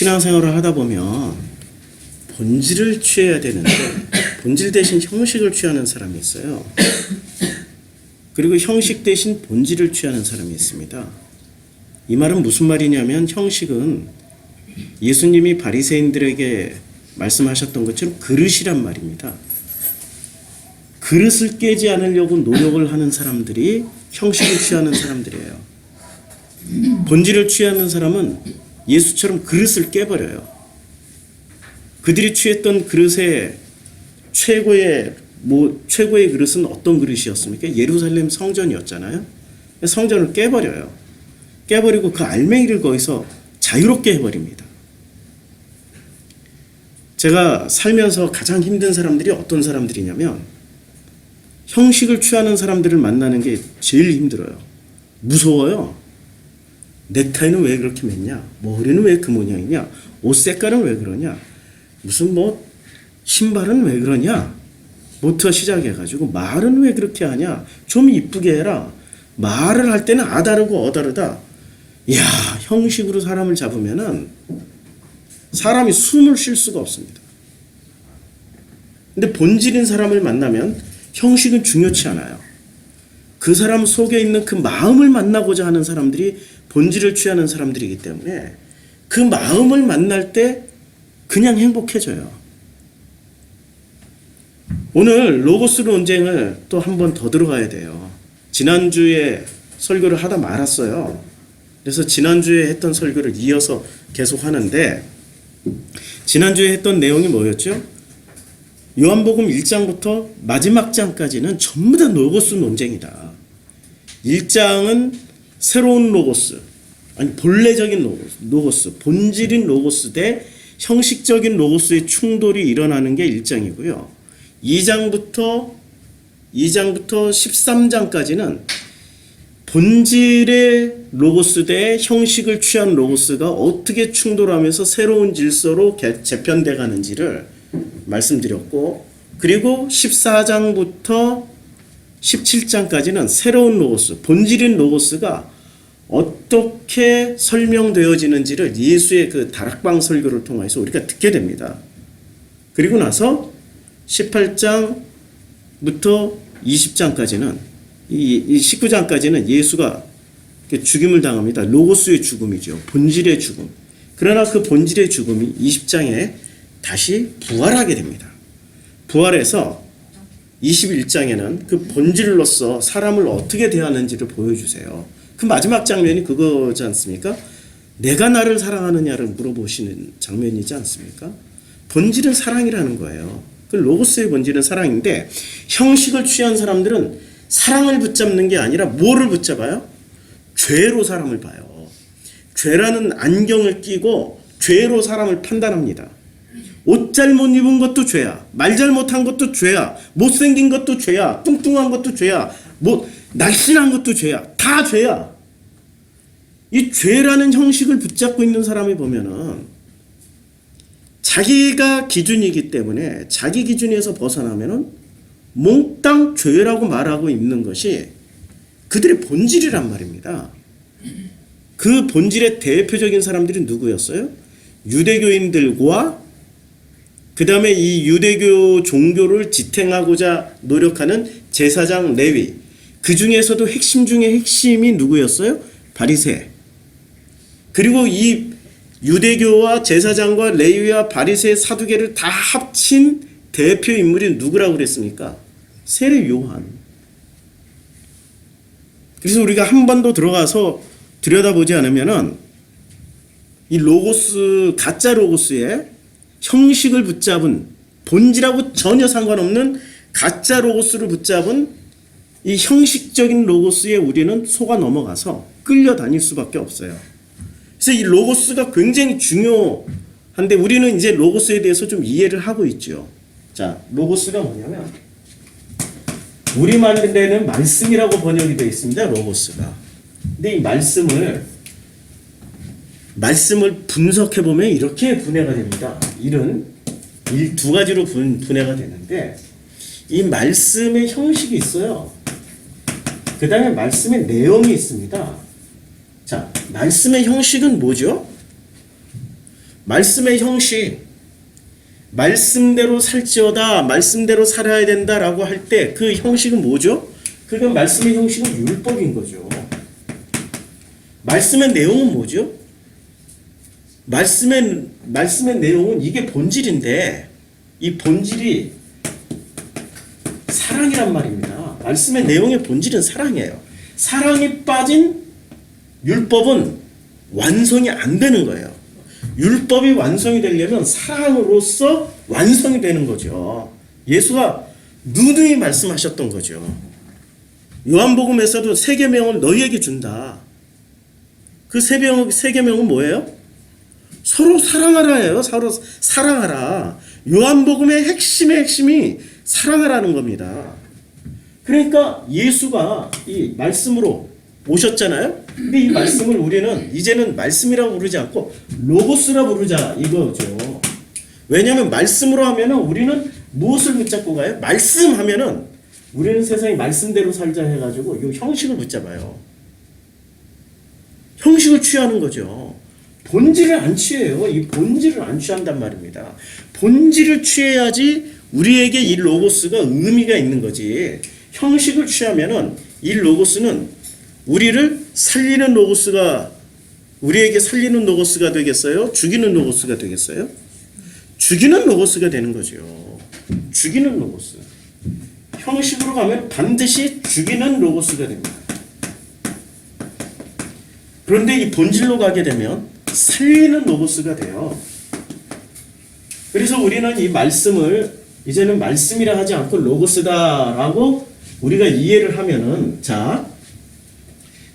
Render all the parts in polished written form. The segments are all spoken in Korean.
신앙생활을 하다 보면 본질을 취해야 되는데 본질 대신 형식을 취하는 사람이 있어요. 그리고 형식 대신 본질을 취하는 사람이 있습니다. 이 말은 무슨 말이냐면 형식은 예수님이 바리새인들에게 말씀하셨던 것처럼 그릇이란 말입니다. 그릇을 깨지 않으려고 노력을 하는 사람들이 형식을 취하는 사람들이에요. 본질을 취하는 사람은 예수처럼 그릇을 깨버려요. 그들이 취했던 그릇의 최고의 그릇은 어떤 그릇이었습니까? 예루살렘 성전이었잖아요. 성전을 깨버려요. 깨버리고 그 알맹이를 거기서 자유롭게 해버립니다. 제가 살면서 가장 힘든 사람들이 어떤 사람들이냐면 형식을 취하는 사람들을 만나는 게 제일 힘들어요. 무서워요. 넥타이는 왜 그렇게 맸냐? 머리는 왜 그 모양이냐? 옷 색깔은 왜 그러냐? 무슨 신발은 왜 그러냐? 부터 시작해가지고 말은 왜 그렇게 하냐? 좀 이쁘게 해라. 말을 할 때는 아다르고 어다르다. 이야, 형식으로 사람을 잡으면은 사람이 숨을 쉴 수가 없습니다. 근데 본질인 사람을 만나면 형식은 중요치 않아요. 그 사람 속에 있는 그 마음을 만나고자 하는 사람들이 본질을 취하는 사람들이기 때문에 그 마음을 만날 때 그냥 행복해져요. 오늘 로고스 논쟁을 또 한 번 더 들어가야 돼요. 지난주에 설교를 하다 말았어요. 그래서 지난주에 했던 설교를 이어서 계속 하는데 지난주에 했던 내용이 뭐였죠? 요한복음 1장부터 마지막 장까지는 전부 다 로고스 논쟁이다. 1장은 새로운 로고스, 아니 본래적인 로고스, 본질인 로고스 대 형식적인 로고스의 충돌이 일어나는 게 1장이고요. 2장부터 13장까지는 본질의 로고스 대 형식을 취한 로고스가 어떻게 충돌하면서 새로운 질서로 재편돼 가는지를 말씀드렸고, 그리고 14장부터 17장까지는 새로운 로고스, 본질인 로고스가 어떻게 설명되어지는지를 예수의 그 다락방 설교를 통해서 우리가 듣게 됩니다. 그리고 나서 18장부터 20장까지는 이 19장까지는 예수가 죽임을 당합니다. 로고스의 죽음이죠. 본질의 죽음. 그러나 그 본질의 죽음이 20장에 다시 부활하게 됩니다. 부활해서 21장에는 그 본질로서 사람을 어떻게 대하는지를 보여주세요. 그 마지막 장면이 그거지 않습니까? 내가 나를 사랑하느냐를 물어보시는 장면이지 않습니까? 본질은 사랑이라는 거예요. 그 로고스의 본질은 사랑인데 형식을 취한 사람들은 사랑을 붙잡는 게 아니라 뭐를 붙잡아요? 죄로 사람을 봐요. 죄라는 안경을 끼고 죄로 사람을 판단합니다. 옷 잘못 입은 것도 죄야. 말 잘못한 것도 죄야. 못생긴 것도 죄야. 뚱뚱한 것도 죄야. 날씬한 것도 죄야. 다 죄야. 이 죄라는 형식을 붙잡고 있는 사람이 보면은 자기가 기준이기 때문에 자기 기준에서 벗어나면은 몽땅 죄라고 말하고 있는 것이 그들의 본질이란 말입니다. 그 본질의 대표적인 사람들이 누구였어요? 유대교인들과 그 다음에 이 유대교 종교를 지탱하고자 노력하는 제사장 레위, 그 중에서도 핵심 중에 핵심이 누구였어요? 바리새. 그리고 이 유대교와 제사장과 레위와 바리새 사두개를 다 합친 대표 인물이 누구라고 그랬습니까? 세례 요한. 그래서 우리가 한 번 더 들어가서 들여다보지 않으면은 이 로고스, 가짜 로고스의 형식을 붙잡은, 본질하고 전혀 상관없는 가짜 로고스를 붙잡은 이 형식적인 로고스에 우리는 속아 넘어가서 끌려다닐 수밖에 없어요. 그래서 이 로고스가 굉장히 중요한데 우리는 이제 로고스에 대해서 좀 이해를 하고 있죠. 자, 로고스가 뭐냐면 우리말에는 말씀이라고 번역이 되어 있습니다. 로고스가. 근데 이 말씀을 분석해 보면 이렇게 분해가 됩니다. 두 가지로 분해가 되는데 이 말씀의 형식이 있어요. 그 다음에 말씀의 내용이 있습니다. 자, 말씀의 형식은 뭐죠? 말씀의 형식, 말씀대로 살지어다, 말씀대로 살아야 된다라고 할 때 그 형식은 뭐죠? 그러니까 말씀의 형식은 율법인 거죠. 말씀의 내용은 뭐죠? 말씀의 내용은 이게 본질인데 이 본질이 사랑이란 말입니다. 말씀의 내용의 본질은 사랑이에요. 사랑이 빠진 율법은 완성이 안 되는 거예요. 율법이 완성이 되려면 사랑으로서 완성이 되는 거죠. 예수가 누누이 말씀하셨던 거죠. 요한복음에서도 세 계명을 너희에게 준다. 그 세 계명은 뭐예요? 서로 사랑하라예요. 서로 사랑하라. 요한복음의 핵심이 사랑하라는 겁니다. 그러니까 예수가 이 말씀으로 오셨잖아요. 근데 이 말씀을 우리는 이제는 말씀이라고 부르지 않고 로고스라 부르자 이거죠. 왜냐하면 말씀으로 하면은 우리는 무엇을 붙잡고 가요? 말씀하면은 우리는 세상에 말씀대로 살자 해가지고 이 형식을 붙잡아요. 형식을 취하는 거죠. 본질을 안 취해요. 이 본질을 안 취한단 말입니다. 본질을 취해야지 우리에게 이 로고스가 의미가 있는 거지. 형식을 취하면은 이 로고스는 우리를 살리는 로고스가, 우리에게 살리는 로고스가 되겠어요? 죽이는 로고스가 되겠어요? 죽이는 로고스가 되는 거죠. 죽이는 로고스. 형식으로 가면 반드시 죽이는 로고스가 됩니다. 그런데 이 본질로 가게 되면 살리는 로고스가 돼요. 그래서 우리는 이 말씀을 이제는 말씀이라 하지 않고 로고스다라고 우리가 이해를 하면은, 자,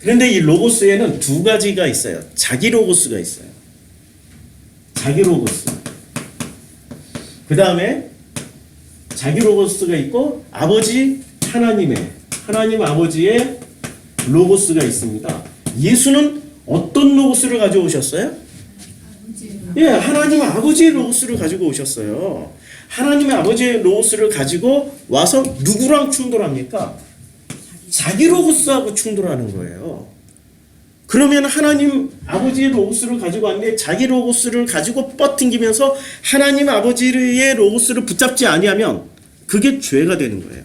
그런데 이 로고스에는 두 가지가 있어요. 자기 로고스가 있어요. 자기 로고스. 그 다음에 자기 로고스가 있고 하나님 아버지의 로고스가 있습니다. 예수는 어떤 로고스를 가지고 오셨어요? 예, 하나님 아버지의 로고스를 가지고 오셨어요. 하나님 아버지의 로고스를 가지고 와서 누구랑 충돌합니까? 자기 로고스하고 충돌하는 거예요. 그러면 하나님 아버지의 로고스를 가지고 왔는데 자기 로고스를 가지고 뻗팅기면서 하나님 아버지의 로고스를 붙잡지 아니하면 그게 죄가 되는 거예요.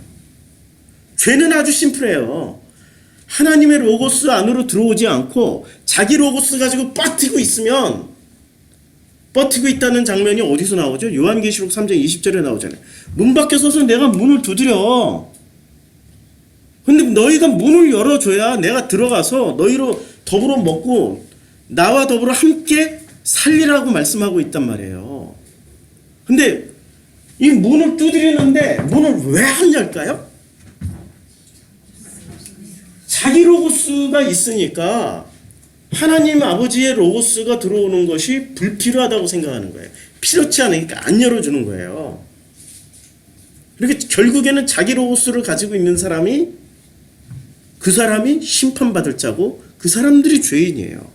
죄는 아주 심플해요. 하나님의 로고스 안으로 들어오지 않고 자기 로고스 가지고 버티고 있으면, 버티고 있다는 장면이 어디서 나오죠? 요한계시록 3장 20절에 나오잖아요. 문 밖에 서서 내가 문을 두드려. 근데 너희가 문을 열어줘야 내가 들어가서 너희로 더불어 먹고 나와 더불어 함께 살리라고 말씀하고 있단 말이에요. 근데 이 문을 두드리는데 문을 왜 안 열까요? 자기 로고스가 있으니까 하나님 아버지의 로고스가 들어오는 것이 불필요하다고 생각하는 거예요. 필요치 않으니까 안 열어주는 거예요. 그렇게 결국에는 자기 로고스를 가지고 있는 사람이, 그 사람이 심판받을 자고 그 사람들이 죄인이에요.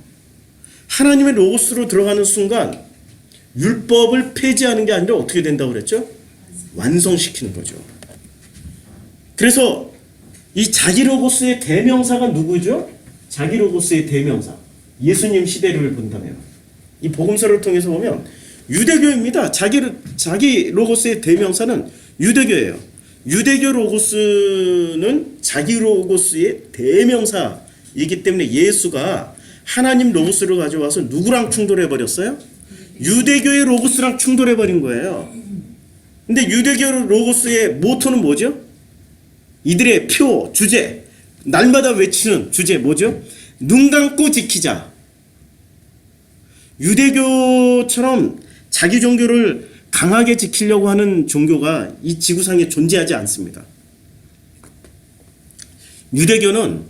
하나님의 로고스로 들어가는 순간 율법을 폐지하는 게 아니라 어떻게 된다고 그랬죠? 완성시키는 거죠. 그래서 이 자기 로고스의 대명사가 누구죠? 자기 로고스의 대명사. 예수님 시대를 본다면 이 복음서를 통해서 보면 유대교입니다. 자기 로고스의 대명사는 유대교예요. 유대교 로고스는 자기 로고스의 대명사이기 때문에 예수가 하나님 로고스를 가져와서 누구랑 충돌해 버렸어요? 유대교의 로고스랑 충돌해 버린 거예요. 근데 유대교 로고스의 모토는 뭐죠? 이들의 표, 주제, 날마다 외치는 주제 뭐죠? 눈 감고 지키자. 유대교처럼 자기 종교를 강하게 지키려고 하는 종교가 이 지구상에 존재하지 않습니다. 유대교는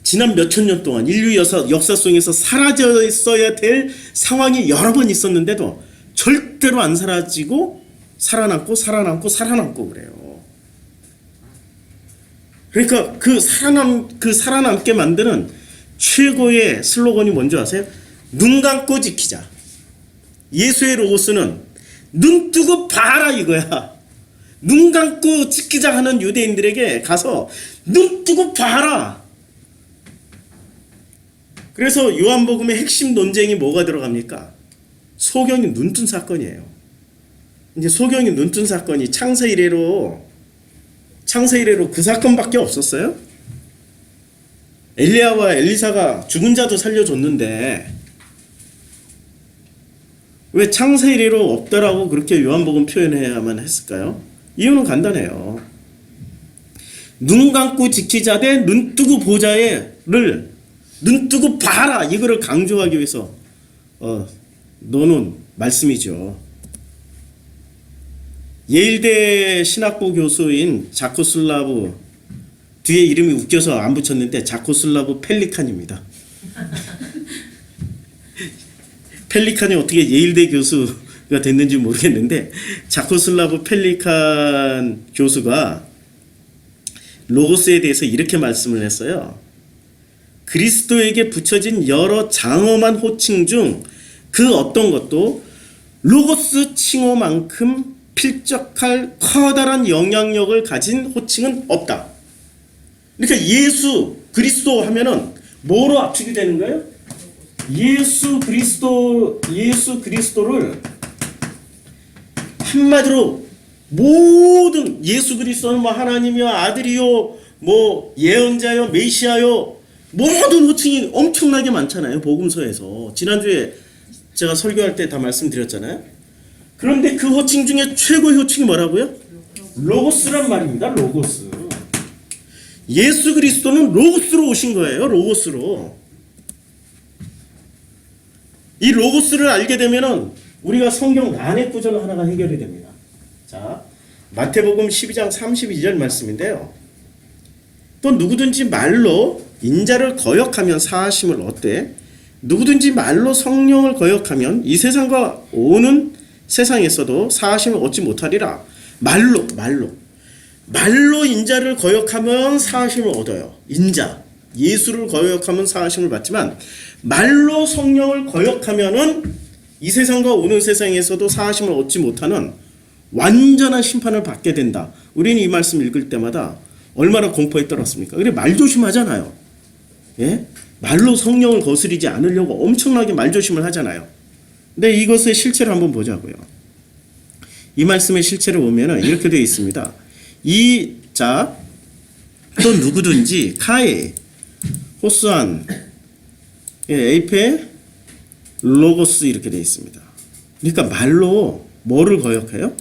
지난 몇천 년 동안 인류 역사 속에서 사라졌어야 될 상황이 여러 번 있었는데도 절대로 안 사라지고 살아남고 그래요. 그러니까 그 살아남게 만드는 최고의 슬로건이 뭔지 아세요? 눈 감고 지키자. 예수의 로고스는 눈 뜨고 봐라 이거야. 눈 감고 지키자 하는 유대인들에게 가서 눈 뜨고 봐라. 그래서 요한복음의 핵심 논쟁이 뭐가 들어갑니까? 소경이 눈뜬 사건이에요. 이제 소경이 눈뜬 사건이 창세 이래로 그 사건밖에 없었어요. 엘리야와 엘리사가 죽은 자도 살려줬는데 왜 창세 이래로 없다라고 그렇게 요한복음 표현해야만 했을까요? 이유는 간단해요. 눈 감고 지키자 대 눈 뜨고 보자를 눈 뜨고 봐라 이거를 강조하기 위해서 놓은 말씀이죠. 예일대 신학부 교수인 자코슬라브, 뒤에 이름이 웃겨서 안 붙였는데 자코슬라브 펠리칸입니다. 펠리칸이 어떻게 예일대 교수가 됐는지 모르겠는데 자코슬라브 펠리칸 교수가 로고스에 대해서 이렇게 말씀을 했어요. 그리스도에게 붙여진 여러 장엄한 호칭 중 그 어떤 것도 로고스 칭호만큼 필적할 커다란 영향력을 가진 호칭은 없다. 그러니까 예수 그리스도 하면은 뭐로 압축이 되는 거예요? 예수 그리스도를 한마디로 모든 예수 그리스도는 뭐 하나님이요 아들이요 뭐 예언자요 메시아요 모든 호칭이 엄청나게 많잖아요. 복음서에서 지난주에 제가 설교할 때 다 말씀드렸잖아요. 그런데 그 호칭 중에 최고의 호칭이 뭐라고요? 로고스란 말입니다. 로고스. 예수 그리스도는 로고스로 오신 거예요. 로고스로. 이 로고스를 알게 되면은 우리가 성경 난해 구절 하나가 해결이 됩니다. 자, 마태복음 12장 32절 말씀인데요. 또 누구든지 말로 인자를 거역하면 사하심을 얻되 누구든지 말로 성령을 거역하면 이 세상과 오는 세상에서도 사하심을 얻지 못하리라. 말로 인자를 거역하면 사하심을 얻어요. 인자 예수를 거역하면 사하심을 받지만 말로 성령을 거역하면은 이 세상과 오는 세상에서도 사하심을 얻지 못하는 완전한 심판을 받게 된다. 우리는 이 말씀 읽을 때마다 얼마나 공포에 떨었습니까? 그래 말 조심하잖아요. 예? 말로 성령을 거스리지 않으려고 엄청나게 말조심을 하잖아요. 근데 이것의 실체를 한번 보자고요. 이 말씀의 실체를 보면 이렇게 되어 있습니다. 또 누구든지 카에 호스안 에이페 로고스 이렇게 되어 있습니다. 그러니까 말로 뭐를 거역해요?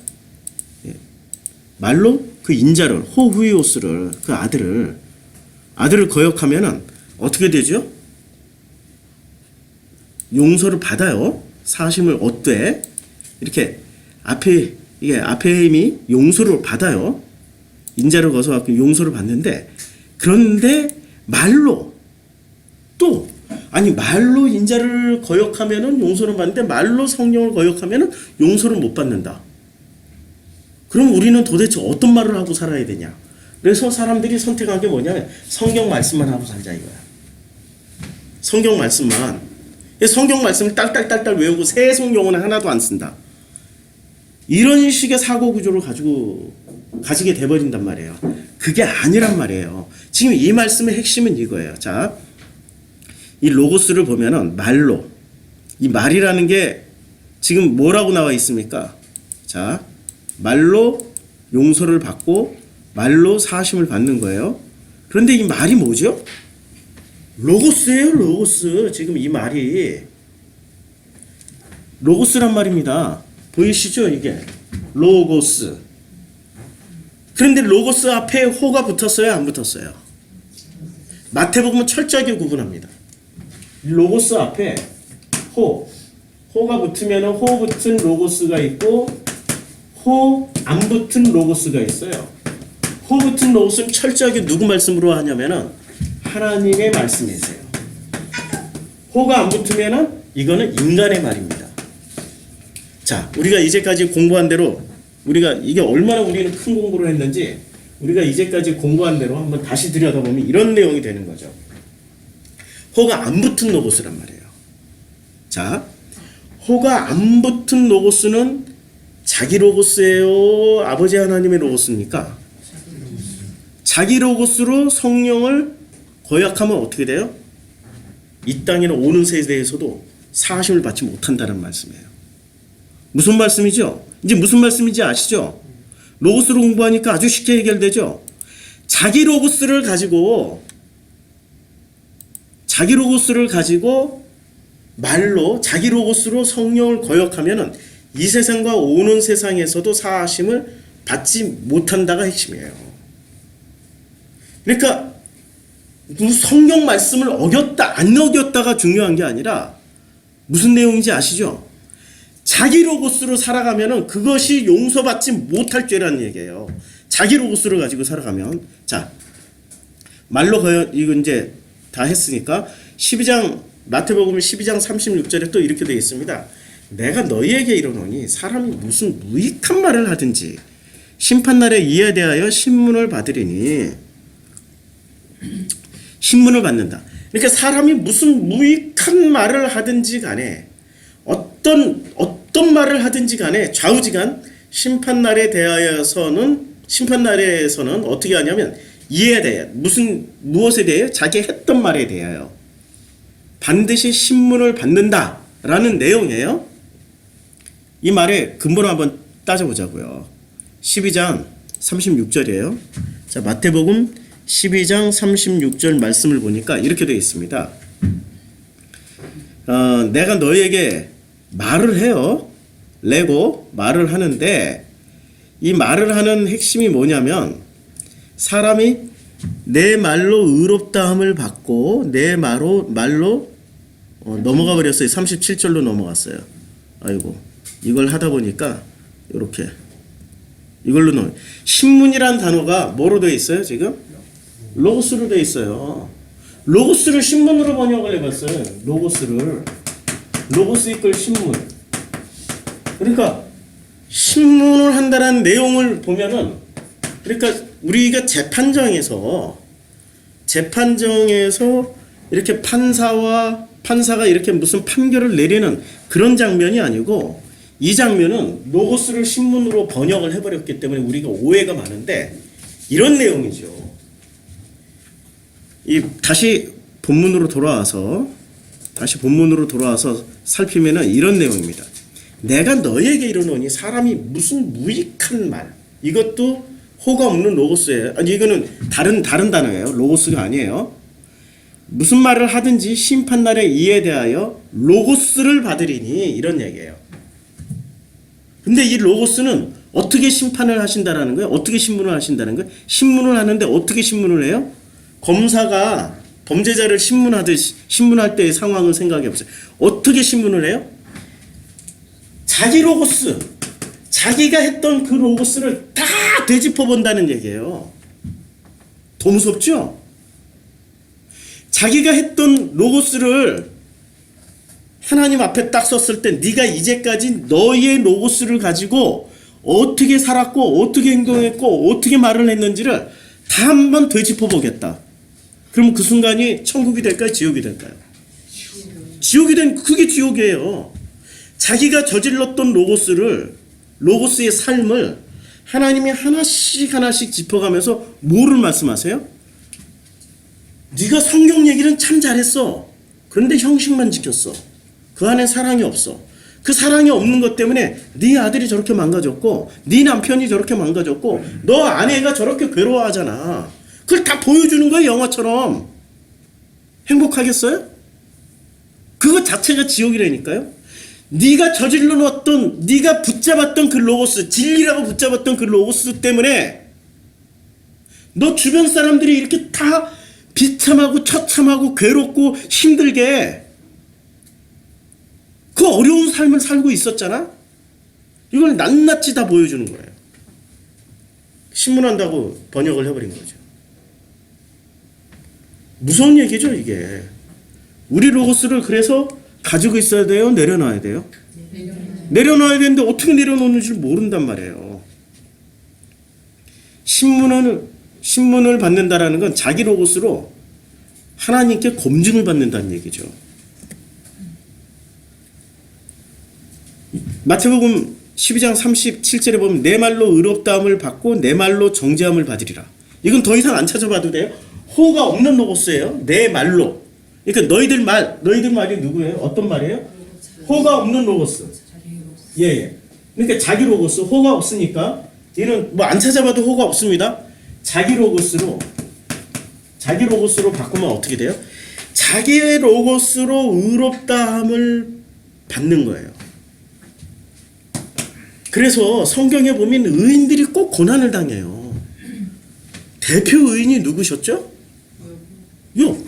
말로 그 인자를 호후이오스를 그 아들을 거역하면은 어떻게 되죠? 용서를 받아요. 사심을 얻되 이렇게 앞에 힘이 용서를 받아요. 인자를 거서갖고 용서를 받는데 그런데 말로 인자를 거역하면은 용서를 받는데 말로 성령을 거역하면은 용서를 못 받는다. 그럼 우리는 도대체 어떤 말을 하고 살아야 되냐? 그래서 사람들이 선택한 게 뭐냐면 성경 말씀만 하고 살자 이거야. 성경 말씀을 딸딸딸딸 외우고 새 성경은 하나도 안 쓴다. 이런 식의 사고 구조를 가지게 돼버린단 말이에요. 그게 아니란 말이에요. 지금 이 말씀의 핵심은 이거예요. 자, 이 로고스를 보면은 말로 이 말이라는 게 지금 뭐라고 나와 있습니까? 자, 말로 용서를 받고 말로 사심을 받는 거예요. 그런데 이 말이 뭐죠? 로고스예요. 로고스. 지금 이 말이 로고스란 말입니다. 보이시죠? 이게 로고스. 그런데 로고스 앞에 호가 붙었어요? 안 붙었어요? 마태복음은 철저하게 구분합니다. 로고스 앞에 호가 붙으면 호 붙은 로고스가 있고 호 안 붙은 로고스가 있어요. 호 붙은 로고스는 철저하게 누구 말씀으로 하냐면은 하나님의 말씀이세요. 호가 안 붙으면은 이거는 인간의 말입니다. 자, 우리가 이제까지 공부한 대로 우리가 이게 얼마나 우리는 큰 공부를 했는지 우리가 이제까지 공부한 대로 한번 다시 들여다보면 이런 내용이 되는 거죠. 호가 안 붙은 로고스란 말이에요. 자, 호가 안 붙은 로고스는 자기 로고스예요? 아버지 하나님의 로고스입니까? 자기 로고스로 성령을 거역하면 어떻게 돼요? 이 땅에는 오는 세대에서도 사하심을 받지 못한다는 말씀이에요. 무슨 말씀이죠? 이제 무슨 말씀인지 아시죠? 로고스로 공부하니까 아주 쉽게 해결되죠? 자기 로고스를 가지고 말로 자기 로고스로 성령을 거역하면은 이 세상과 오는 세상에서도 사하심을 받지 못한다가 핵심이에요. 그러니까 성경 말씀을 어겼다 안 어겼다가 중요한 게 아니라 무슨 내용인지 아시죠? 자기 로고스로 살아가면은 그것이 용서받지 못할 죄라는 얘기예요. 자기 로고스를 가지고 살아가면. 자, 말로 거역, 이거 이제 다 했으니까 12장 마태복음 12장 36절에 또 이렇게 되어 있습니다. 내가 너희에게 이르노니 사람이 무슨 무익한 말을 하든지 심판날에 이에 대하여 신문을 받으리니, 신문을 받는다. 그러니까 사람이 무슨 무익한 말을 하든지 간에 어떤 말을 하든지 간에 좌우지간 심판날에서는 어떻게 하냐면 이에 대해 무엇에 대해? 자기 했던 말에 대하여 반드시 신문을 받는다라는 내용이에요. 이 말의 근본을 한번 따져보자고요. 12장 36절이에요. 자, 마태복음 12장 36절 말씀을 보니까 이렇게 되어 있습니다. 내가 너희에게 말을 해요. 레고 말을 하는데 이 말을 하는 핵심이 뭐냐면 사람이 내 말로 의롭다함을 받고 내 말로 넘어가 버렸어요. 37절로 넘어갔어요. 아이고, 이걸 하다 보니까 이렇게 이걸로 신문이란 단어가 뭐로 되어 있어요? 지금 로고스로 되어 있어요. 로고스를 신문으로 번역을 해봤어요. 로고스 이끌 신문. 그러니까 신문을 한다는 내용을 보면은, 그러니까 우리가 재판정에서 이렇게 판사가 이렇게 무슨 판결을 내리는 그런 장면이 아니고, 이 장면은 로고스를 신문으로 번역을 해버렸기 때문에 우리가 오해가 많은데 이런 내용이죠. 다시 본문으로 돌아와서 살피면은 이런 내용입니다. 내가 너희에게 이르노니 사람이 무슨 무익한 말, 이것도 호가 없는 로고스예요. 아니, 이거는 다른 단어예요. 로고스가 아니에요. 무슨 말을 하든지 심판날에 이에 대하여 로고스를 받으리니, 이런 얘기예요. 근데 이 로고스는 어떻게 심판을 하신다라는 거예요? 어떻게 신문을 하신다는 거예요? 신문을 하는데 어떻게 신문을 해요? 검사가 범죄자를 신문할 때의 상황을 생각해 보세요. 어떻게 신문을 해요? 자기 로고스, 자기가 했던 그 로고스를 다 되짚어 본다는 얘기예요. 더 무섭죠? 자기가 했던 로고스를 하나님 앞에 딱 썼을 때 네가 이제까지 너의 로고스를 가지고 어떻게 살았고 어떻게 행동했고 어떻게 말을 했는지를 다 한번 되짚어 보겠다. 그럼 그 순간이 천국이 될까요? 지옥이 될까요? 그게 지옥이에요. 자기가 저질렀던 로고스의 삶을 하나님이 하나씩 짚어가면서 뭐를 말씀하세요? 네가 성경 얘기는 참 잘했어. 그런데 형식만 지켰어. 그 안에 사랑이 없어. 그 사랑이 없는 것 때문에 네 아들이 저렇게 망가졌고 네 남편이 저렇게 망가졌고 너 아내가 저렇게 괴로워하잖아. 그걸 다 보여주는 거예요. 영화처럼. 행복하겠어요? 그거 자체가 지옥이라니까요. 네가 저질러 놓았던, 네가 붙잡았던 그 로고스, 진리라고 붙잡았던 그 로고스 때문에 너 주변 사람들이 이렇게 다 비참하고 처참하고 괴롭고 힘들게 그 어려운 삶을 살고 있었잖아. 이걸 낱낱이 다 보여주는 거예요. 신문한다고 번역을 해버린 거죠. 무서운 얘기죠, 이게. 우리 로고스를 그래서 가지고 있어야 돼요? 내려놔야 돼요? 내려놔야 되는데 어떻게 내려놓는지 모른단 말이에요. 신문을 받는다라는 건 자기 로고스로 하나님께 검증을 받는다는 얘기죠. 마태복음 12장 37절에 보면 내 말로 의롭다함을 받고 내 말로 정죄함을 받으리라. 이건 더 이상 안 찾아봐도 돼요. 호가 없는 로고스예요. 내 말로. 그러니까 너희들 말이 누구예요? 어떤 말이에요? 호가 없는 로고스. 예. 그러니까 자기 로고스, 호가 없으니까 얘는 뭐 안 찾아봐도 호가 없습니다. 자기 로고스로 바꾸면 어떻게 돼요? 자기의 로고스로 의롭다함을 받는 거예요. 그래서 성경에 보면 의인들이 꼭 고난을 당해요. 대표 의인이 누구셨죠? 욥.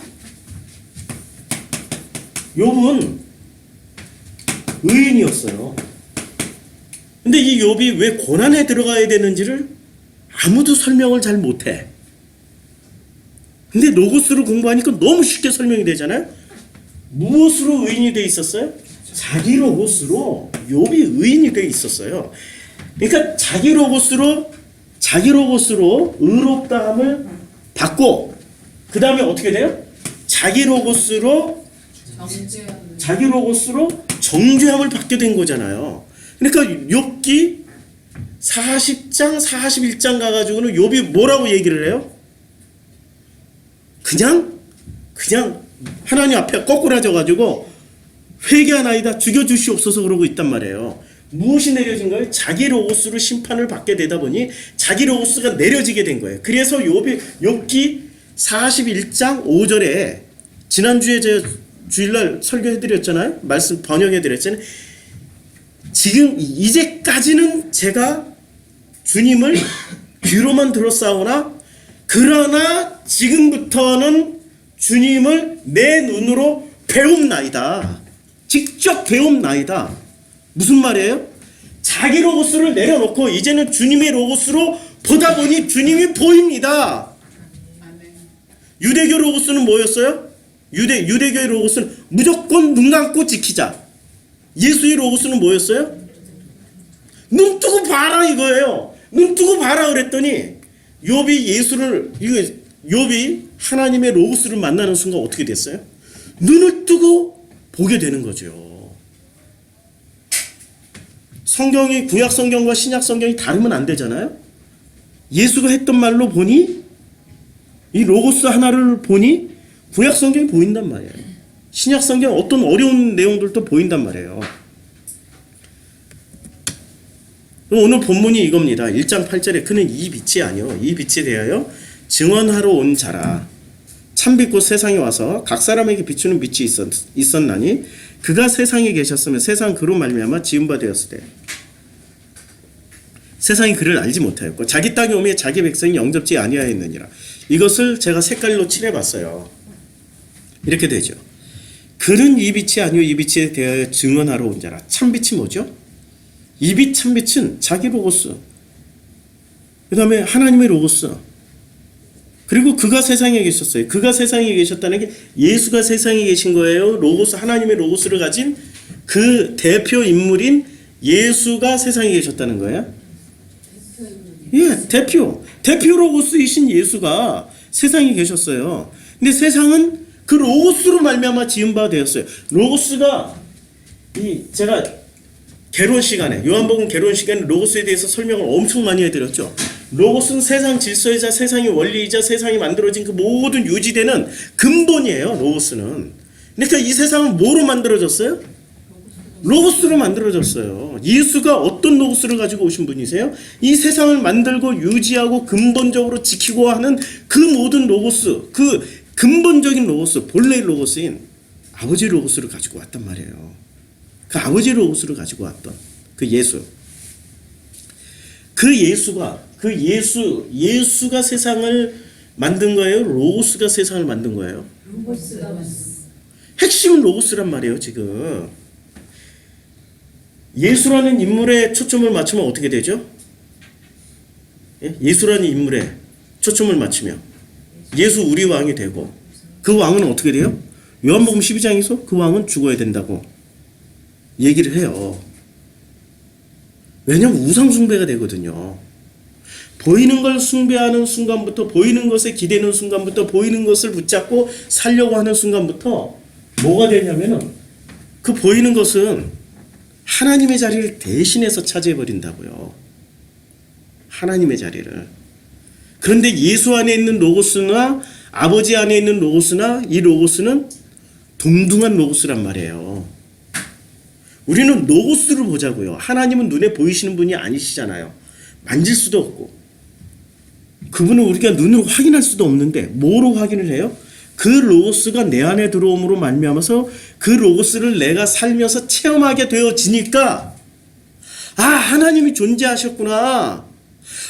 욥은 의인이었어요. 근데 이 욥이 왜 고난에 들어가야 되는지를 아무도 설명을 잘 못해. 근데 로고스를 공부하니까 너무 쉽게 설명이 되잖아요. 무엇으로 의인이 돼 있었어요? 자기 로고스로 욥이 의인이 돼 있었어요. 그러니까 자기 로고스로 의롭다함을 받고 그 다음에 어떻게 돼요? 자기 로고스로 정죄함을 받게 된 거잖아요. 그러니까 욥기 40장 41장 가가지고는 욥이 뭐라고 얘기를 해요? 그냥 하나님 앞에 거꾸라져가지고 회개하나이다 죽여주시옵소서 그러고 있단 말이에요. 무엇이 내려진 거예요? 자기 로고스로 심판을 받게 되다 보니 자기 로고스가 내려지게 된 거예요. 그래서 욥기 41장 5절에 지난주에 제가 주일날 설교해드렸잖아요. 말씀 번역해드렸잖아요. 지금 이제까지는 제가 주님을 귀로만 들었사오나 그러나 지금부터는 주님을 내 눈으로 배움나이다. 직접 배움나이다. 무슨 말이에요? 자기 로고스를 내려놓고 이제는 주님의 로고스로 보다 보니 주님이 보입니다. 유대교 로고스는 뭐였어요? 유대교의 로고스는 무조건 눈 감고 지키자. 예수의 로고스는 뭐였어요? 눈 뜨고 봐라 이거예요. 눈 뜨고 봐라 그랬더니 욥이 하나님의 로고스를 만나는 순간 어떻게 됐어요? 눈을 뜨고 보게 되는 거죠. 성경이 구약 성경과 신약 성경이 다르면 안 되잖아요. 예수가 했던 말로 보니 이 로고스 하나를 보니 구약 성경이 보인단 말이에요. 신약 성경 어떤 어려운 내용들도 보인단 말이에요. 오늘 본문이 이겁니다. 1장 8절에 그는 이 빛이 아니요 이 빛에 대하여 증언하러 온 자라. 참빛 곧 세상에 와서 각 사람에게 비추는 빛이 있었나니 그가 세상에 계셨으면 세상 그로 말미암아 지은 바 되었으되 세상이 그를 알지 못하였고 자기 땅에 오매 자기 백성이 영접지 아니하였느니라. 이것을 제가 색깔로 칠해봤어요. 이렇게 되죠. 그는 이 빛이 아니요 이 빛에 대하여 증언하러 온 자라. 참빛이 뭐죠? 이 빛 참빛은 자기 로고스, 그 다음에 하나님의 로고스, 그리고 그가 세상에 계셨어요. 그가 세상에 계셨다는 게 예수가 세상에 계신 거예요. 로고스, 하나님의 로고스를 가진 그 대표 인물인 예수가 세상에 계셨다는 거예요. 예, 대표 로고스이신 예수가 세상에 계셨어요. 근데 세상은 그 로고스로 말미암아 지은 바 되었어요. 로고스가 제가 개론 시간에 요한복음 개론 시간에 로고스에 대해서 설명을 엄청 많이 해드렸죠. 로고스는 세상 질서이자 세상의 원리이자 세상이 만들어진 그 모든 유지되는 근본이에요. 로고스는. 그러니까 이 세상은 뭐로 만들어졌어요? 로고스로 만들어졌어요. 예수가 어떤 로고스를 가지고 오신 분이세요? 이 세상을 만들고 유지하고 근본적으로 지키고 하는 그 모든 로고스, 그 근본적인 로고스, 본래의 로고스인 아버지 로고스를 가지고 왔단 말이에요. 그 아버지 로고스를 가지고 왔던 그 예수. 그 예수가 세상을 만든 거예요? 로고스가 세상을 만든 거예요? 로고스가 핵심은 로고스란 말이에요, 지금. 예수라는 인물에 초점을 맞추면 어떻게 되죠? 예? 예수라는 인물에 초점을 맞추면 예수 우리 왕이 되고 그 왕은 어떻게 돼요? 요한복음 12장에서 그 왕은 죽어야 된다고 얘기를 해요. 왜냐면 우상숭배가 되거든요. 보이는 걸 숭배하는 순간부터, 보이는 것에 기대는 순간부터, 보이는 것을 붙잡고 살려고 하는 순간부터 뭐가 되냐면은 그 보이는 것은 하나님의 자리를 대신해서 차지해버린다고요. 하나님의 자리를. 그런데 예수 안에 있는 로고스나 아버지 안에 있는 로고스나 이 로고스는 동등한 로고스란 말이에요. 우리는 로고스를 보자고요. 하나님은 눈에 보이시는 분이 아니시잖아요. 만질 수도 없고. 그분은 우리가 눈으로 확인할 수도 없는데 뭐로 확인을 해요? 그 로고스가 내 안에 들어옴으로 말미암아서 그 로고스를 내가 살면서 체험하게 되어지니까 아, 하나님이 존재하셨구나.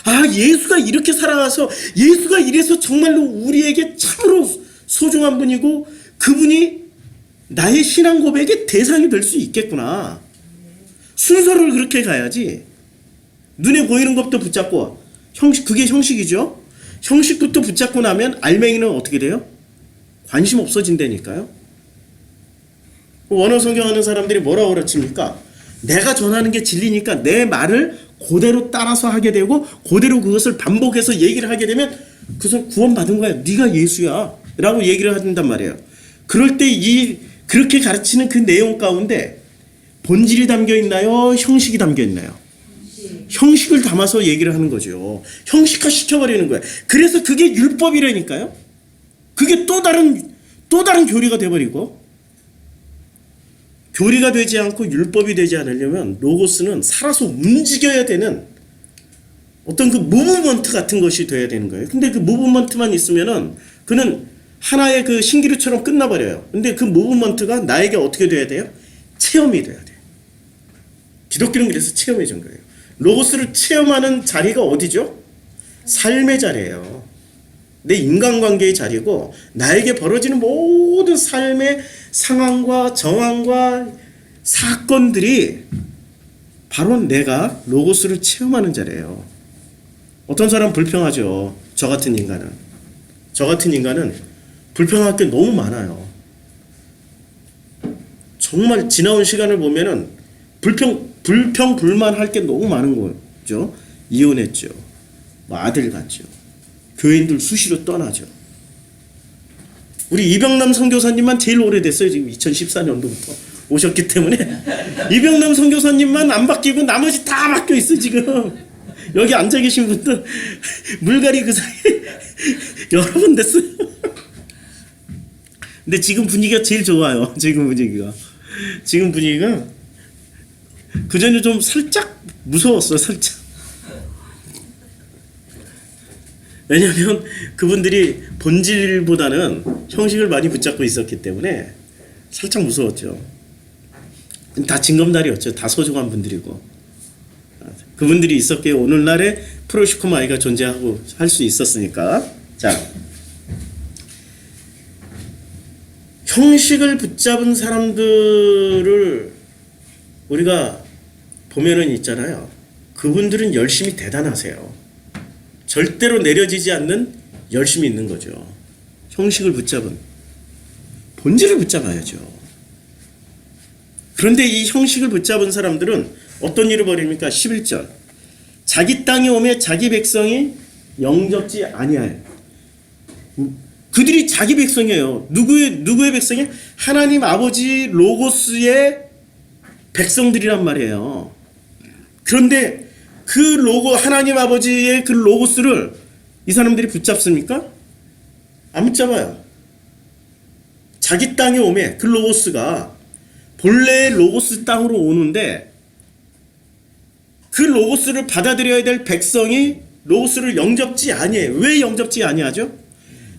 아, 예수가 이렇게 살아가서 예수가 이래서 정말로 우리에게 참으로 소중한 분이고 그분이 나의 신앙 고백의 대상이 될 수 있겠구나. 순서를 그렇게 가야지. 눈에 보이는 것부터 붙잡고 그게 형식이죠. 형식부터 붙잡고 나면 알맹이는 어떻게 돼요? 관심 없어진다니까요. 원어 성경하는 사람들이 뭐라고 그러십니까? 내가 전하는 게 진리니까 내 말을 그대로 따라서 하게 되고 그대로 그것을 반복해서 얘기를 하게 되면 그 사람 구원받은 거야. 네가 예수야 라고 얘기를 한단 말이에요. 그럴 때 그렇게 가르치는 그 내용 가운데 본질이 담겨 있나요? 형식이 담겨 있나요? 형식을 담아서 얘기를 하는 거죠. 형식화 시켜버리는 거예요. 그래서 그게 율법이라니까요. 그게 또 다른 교리가 돼버리고, 교리가 되지 않고 율법이 되지 않으려면 로고스는 살아서 움직여야 되는 어떤 그 무브먼트 같은 것이 돼야 되는 거예요. 근데 그 무브먼트만 있으면은 그는 하나의 그 신기루처럼 끝나버려요. 근데 그 무브먼트가 나에게 어떻게 돼야 돼요? 체험이 돼야 돼요. 기독교는 그래서 체험해 준 거예요. 로고스를 체험하는 자리가 어디죠? 삶의 자리예요. 내 인간관계의 자리고 나에게 벌어지는 모든 삶의 상황과 정황과 사건들이 바로 내가 로고스를 체험하는 자리예요. 어떤 사람 불평하죠. 저 같은 인간은 불평할 게 너무 많아요. 정말 지나온 시간을 보면은 불평불만할 게 너무 많은 거죠. 이혼했죠. 뭐 아들 갔죠. 교인들 수시로 떠나죠. 우리 이병남 선교사님만 제일 오래됐어요. 지금 2014년도부터 오셨기 때문에 이병남 선교사님만 안 바뀌고 나머지 다 바뀌어 있어 지금. 여기 앉아 계신 분들 물갈이 그 사이에 여러 번 됐어요. 근데 지금 분위기가 제일 좋아요. 지금 분위기가 그전에 좀 살짝 무서웠어요. 살짝. 왜냐하면 그분들이 본질보다는 형식을 많이 붙잡고 있었기 때문에 살짝 무서웠죠. 다 징검다리였죠. 다 소중한 분들이고. 그분들이 있었기에 오늘날의 프로시코마이가 존재하고 할 수 있었으니까. 자, 형식을 붙잡은 사람들을 우리가 보면은 있잖아요. 그분들은 열심히 대단하세요. 절대로 내려지지 않는 열심이 있는 거죠. 형식을 붙잡은 본질을 붙잡아야죠. 그런데 이 형식을 붙잡은 사람들은 어떤 일을 벌입니까? 11절 자기 땅에 오매 자기 백성이 영접지 아니하여. 그들이 자기 백성이에요. 누구의 백성이에요? 하나님 아버지 로고스의 백성들이란 말이에요. 그런데 그 하나님 아버지의 그 로고스를 이 사람들이 붙잡습니까? 안 붙잡아요. 자기 땅에 오매 그 로고스가 본래의 로고스 땅으로 오는데 그 로고스를 받아들여야 될 백성이 로고스를 영접지 아니해요. 왜 영접지 아니하죠?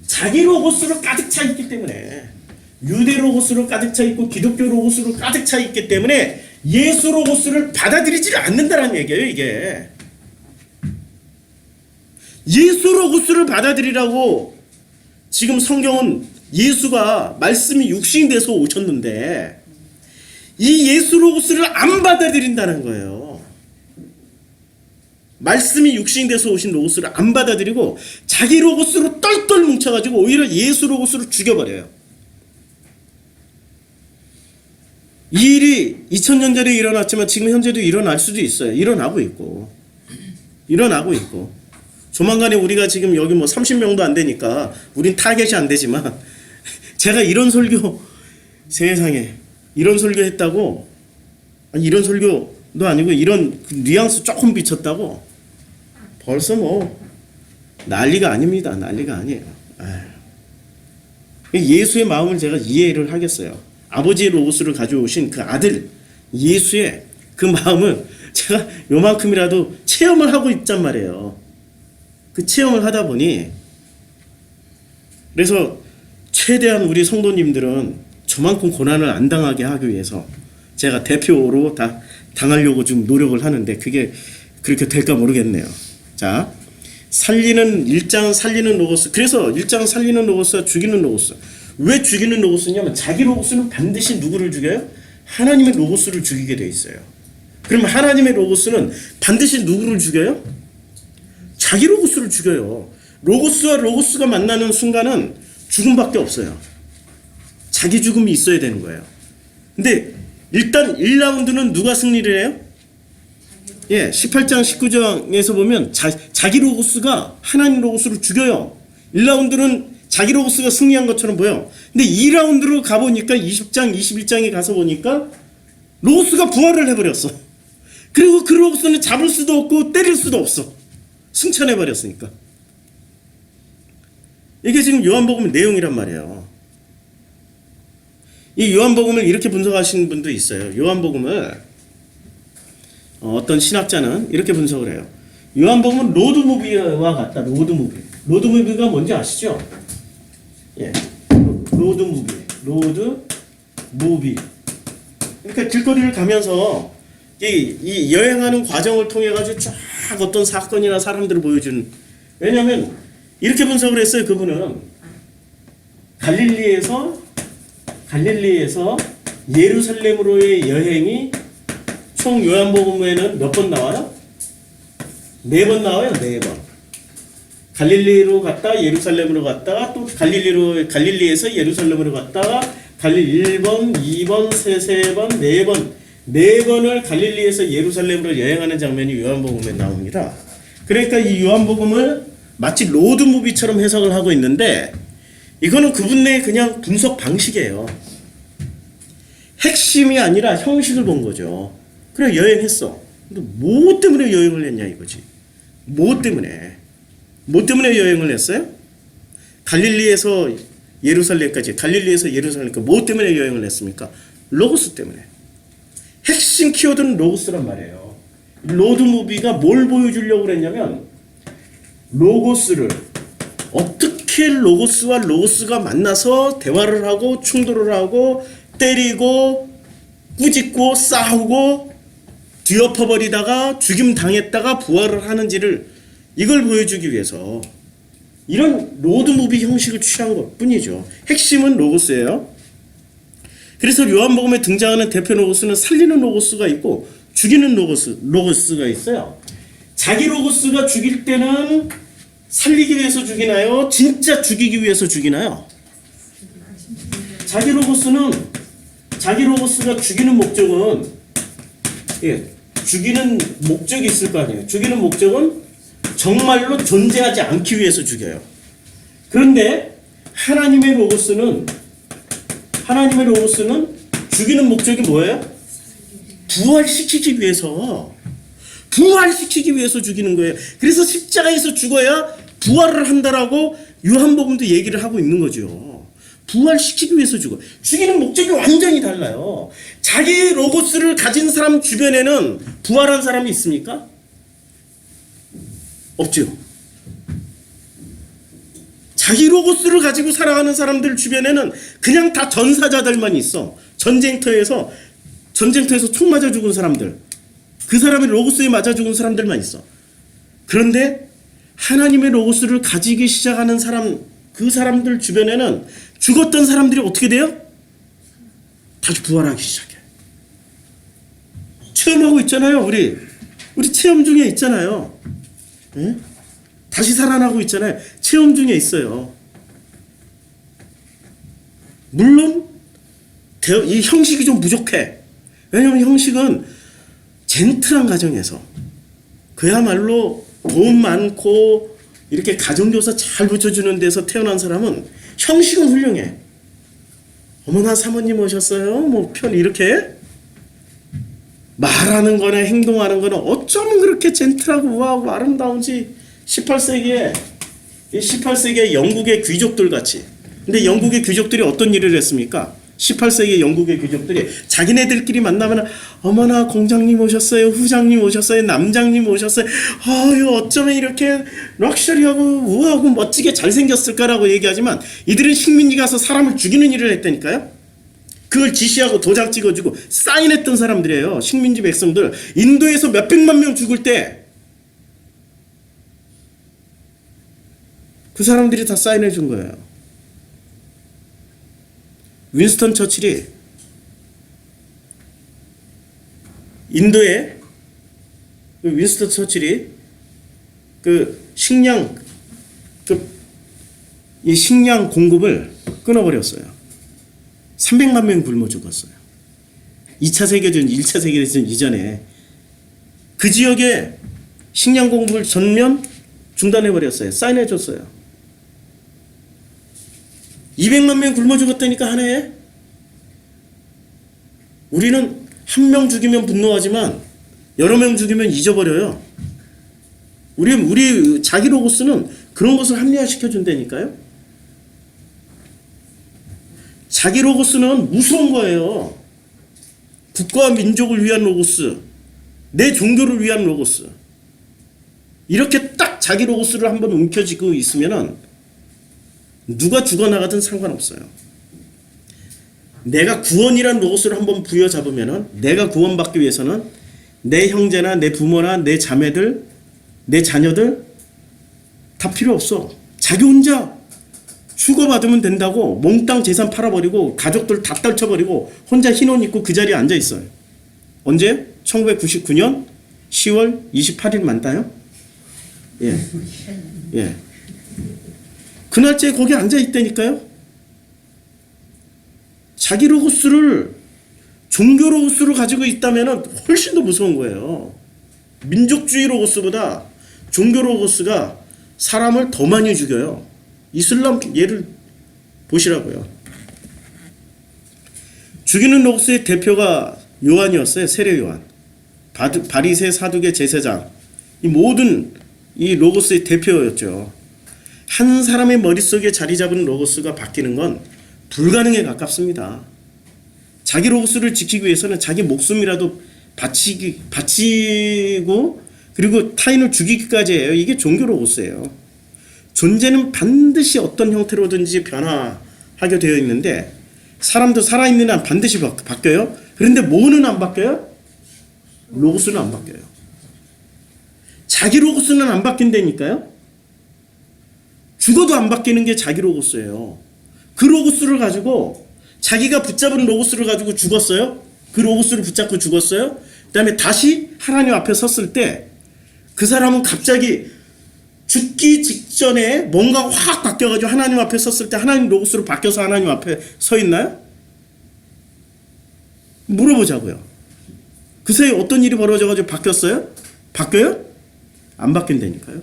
자기 로고스로 가득 차 있기 때문에. 유대 로고스로 가득 차 있고 기독교 로고스로 가득 차 있기 때문에 예수 로고스를 받아들이지 않는다는 얘기예요. 이게 예수 로고스를 받아들이라고 지금 성경은 예수가 말씀이 육신이 돼서 오셨는데 이 예수 로고스를 안 받아들인다는 거예요. 말씀이 육신이 돼서 오신 로고스를 안 받아들이고 자기 로고스로 똘똘 뭉쳐가지고 오히려 예수 로고스를 죽여버려요. 이 일이 2000년 전에 일어났지만 지금 현재도 일어날 수도 있어요. 일어나고 있고 조만간에 우리가 지금 여기 뭐 30명도 안 되니까 우린 타겟이 안 되지만 제가 이런 설교 세상에 이런 설교 했다고 이런 설교도 아니고 이런 뉘앙스 조금 비쳤다고 벌써 뭐 난리가 아닙니다. 난리가 아니에요. 예수의 마음을 제가 이해를 하겠어요. 아버지의 로고스를 가져오신 그 아들 예수의 그 마음을 제가 요만큼이라도 체험을 하고 있단 말이에요. 그 체험을 하다 보니 그래서 최대한 우리 성도님들은 저만큼 고난을 안 당하게 하기 위해서 제가 대표로 다 당하려고 좀 노력을 하는데 그게 그렇게 될까 모르겠네요. 자, 살리는 1장 살리는 로고스. 그래서 1장 살리는 로고스와 죽이는 로고스. 왜 죽이는 로고스냐면 자기 로고스는 반드시 누구를 죽여요? 하나님의 로고스를 죽이게 돼 있어요. 그러면 하나님의 로고스는 반드시 누구를 죽여요? 자기 로고스를 죽여요. 로고스와 로고스가 만나는 순간은 죽음밖에 없어요. 자기 죽음이 있어야 되는 거예요. 근데 일단 1라운드는 누가 승리를 해요? 예, 18장 19장에서 보면 자기 로고스가 하나님 로고스를 죽여요. 1라운드는 자기 로고스가 승리한 것처럼 보여. 근데 2라운드로 가보니까 20장 21장에 가서 보니까 로고스가 부활을 해버렸어. 그리고 그 로고스는 잡을 수도 없고 때릴 수도 없어. 승천해버렸으니까. 이게 지금 요한복음 내용이란 말이에요. 이 요한복음을 이렇게 분석하시는 분도 있어요. 요한복음을 어떤 신학자는 이렇게 분석을 해요. 요한복음은 로드무비와 같다. 로드무비. 로드무비가 뭔지 아시죠? 예, 로드무비. 로드무비. 그러니까 길거리를 가면서 이 여행하는 과정을 통해 가지고 쫙 어떤 사건이나 사람들을 보여주는. 왜냐하면 이렇게 분석을 했어요. 그분은 갈릴리에서 예루살렘으로의 여행이 총 요한복음에는 몇 번 나와요? 4번 나와요. 4번. 갈릴리로 갔다 예루살렘으로 갔다가 또 갈릴리에서 예루살렘으로 갔다가 1번, 2번, 3번, 4번 4번을 갈릴리에서 예루살렘으로 여행하는 장면이 요한복음에 나옵니다. 그러니까 이 요한복음을 마치 로드무비처럼 해석을 하고 있는데 이거는 그분의 그냥 분석 방식이에요. 핵심이 아니라 형식을 본 거죠. 그래 여행했어. 근데 뭐 때문에 여행을 했냐 이거지. 뭐 때문에 여행을 했어요? 갈릴리에서 예루살렘까지 뭐 때문에 여행을 했습니까? 로고스 때문에. 핵심 키워드는 로고스란 말이에요. 로드무비가 뭘 보여주려고 그랬냐면 로고스를 어떻게 로고스와 로고스가 만나서 대화를 하고 충돌을 하고 때리고 꾸짖고 싸우고 뒤엎어버리다가 죽임 당했다가 부활을 하는지를 이걸 보여주기 위해서 이런 로드무비 형식을 취한 것 뿐이죠. 핵심은 로고스예요. 그래서 요한복음에 등장하는 대표 로고스는 살리는 로고스가 있고 죽이는 로고스가 있어요. 자기 로고스가 죽일 때는 살리기 위해서 죽이나요? 진짜 죽이기 위해서 죽이나요? 자기 로고스가 죽이는 목적은 죽이는 목적이 있을 거 아니에요. 죽이는 목적은 정말로 존재하지 않기 위해서 죽여요. 그런데 하나님의 로고스는 죽이는 목적이 뭐예요? 부활시키기 위해서 죽이는 거예요. 그래서 십자가에서 죽어야 부활을 한다라고 요한복음도 얘기를 하고 있는 거죠. 부활시키기 위해서 죽이는 목적이 완전히 달라요. 자기 로고스를 가진 사람 주변에는 부활한 사람이 있습니까? 없죠. 자기 로고스를 가지고 살아가는 사람들 주변에는 그냥 다 전사자들만 있어. 전쟁터에서 총 맞아 죽은 사람들, 그 사람의 로고스에 맞아 죽은 사람들만 있어. 그런데 하나님의 로고스를 가지기 시작하는 사람, 그 사람들 주변에는 죽었던 사람들이 어떻게 돼요? 다시 부활하기 시작해. 체험하고 있잖아요. 우리 체험 중에 있잖아요. 예? 다시 살아나고 있잖아요. 체험 중에 있어요. 물론 이 형식이 좀 부족해. 왜냐하면 형식은 젠틀한 가정에서 그야말로 돈 많고 이렇게 가정교사 잘 붙여주는 데서 태어난 사람은 형식은 훌륭해. 어머나 사모님 오셨어요? 뭐 편 이렇게 말하는 거나 행동하는 거는 어쩌면 그렇게 젠틀하고 우아하고 아름다운지 18세기에 영국의 귀족들 같이. 근데 영국의 귀족들이 어떤 일을 했습니까? 18세기 영국의 귀족들이 자기네들끼리 만나면 어머나 공장님 오셨어요, 후장님 오셨어요, 남장님 오셨어요. 아유 어쩌면 이렇게 럭셔리하고 우아하고 멋지게 잘생겼을까라고 얘기하지만 이들은 식민지 가서 사람을 죽이는 일을 했다니까요. 그걸 지시하고 도장 찍어주고 사인했던 사람들이에요. 식민지 백성들. 인도에서 몇백만 명 죽을 때 그 사람들이 다 사인해 준 거예요. 윈스턴 처칠이 인도에 윈스턴 처칠이 이 식량 공급을 끊어버렸어요. 300만 명 굶어 죽었어요. 2차 세계대전, 1차 세계대전 이전에 그 지역에 식량 공급을 전면 중단해버렸어요. 사인해줬어요. 200만 명 굶어 죽었다니까 한 해에. 우리는 한 명 죽이면 분노하지만 여러 명 죽이면 잊어버려요. 우리 자기 로고스는 그런 것을 합리화시켜 준다니까요. 자기 로고스는 무서운 거예요. 국가와 민족을 위한 로고스, 내 종교를 위한 로고스. 이렇게 딱 자기 로고스를 한번 움켜쥐고 있으면은 누가 죽어나가든 상관없어요. 내가 구원이란 로고스를 한번 부여잡으면은 내가 구원받기 위해서는 내 형제나 내 부모나 내 자매들, 내 자녀들 다 필요 없어. 자기 혼자 주고받으면 된다고 몽땅 재산 팔아버리고 가족들 다 떨쳐버리고 혼자 흰옷 입고 그 자리에 앉아있어요. 언제? 1999년 10월 28일 맞나요? 예. 예. 그날째 거기 앉아있다니까요. 자기 로고스를 종교 로고스로 가지고 있다면 훨씬 더 무서운 거예요. 민족주의 로고스보다 종교 로고스가 사람을 더 많이 죽여요. 이슬람 예를 보시라고요. 죽이는 로고스의 대표가 요한이었어요. 세례 요한. 바리새, 사두개, 제사장. 이 모든 이 로고스의 대표였죠. 한 사람의 머릿속에 자리 잡은 로고스가 바뀌는 건 불가능에 가깝습니다. 자기 로고스를 지키기 위해서는 자기 목숨이라도 바치고 그리고 타인을 죽이기까지 해요. 이게 종교 로고스예요. 존재는 반드시 어떤 형태로든지 변화하게 되어 있는데 사람도 살아있는 한 반드시 바뀌어요. 그런데 뭐는 안 바뀌어요? 로고스는 안 바뀌어요. 자기 로고스는 안 바뀐다니까요. 죽어도 안 바뀌는 게 자기 로고스예요. 그 로고스를 가지고 자기가 붙잡은 로고스를 가지고 죽었어요. 그 로고스를 붙잡고 죽었어요. 그 다음에 다시 하나님 앞에 섰을 때 그 사람은 갑자기 죽기 직전에 뭔가 확 바뀌어가지고 하나님 앞에 섰을 때 하나님 로고스로 바뀌어서 하나님 앞에 서 있나요? 물어보자고요. 그 사이에 어떤 일이 벌어져가지고 바뀌었어요? 바뀌어요? 안 바뀐다니까요.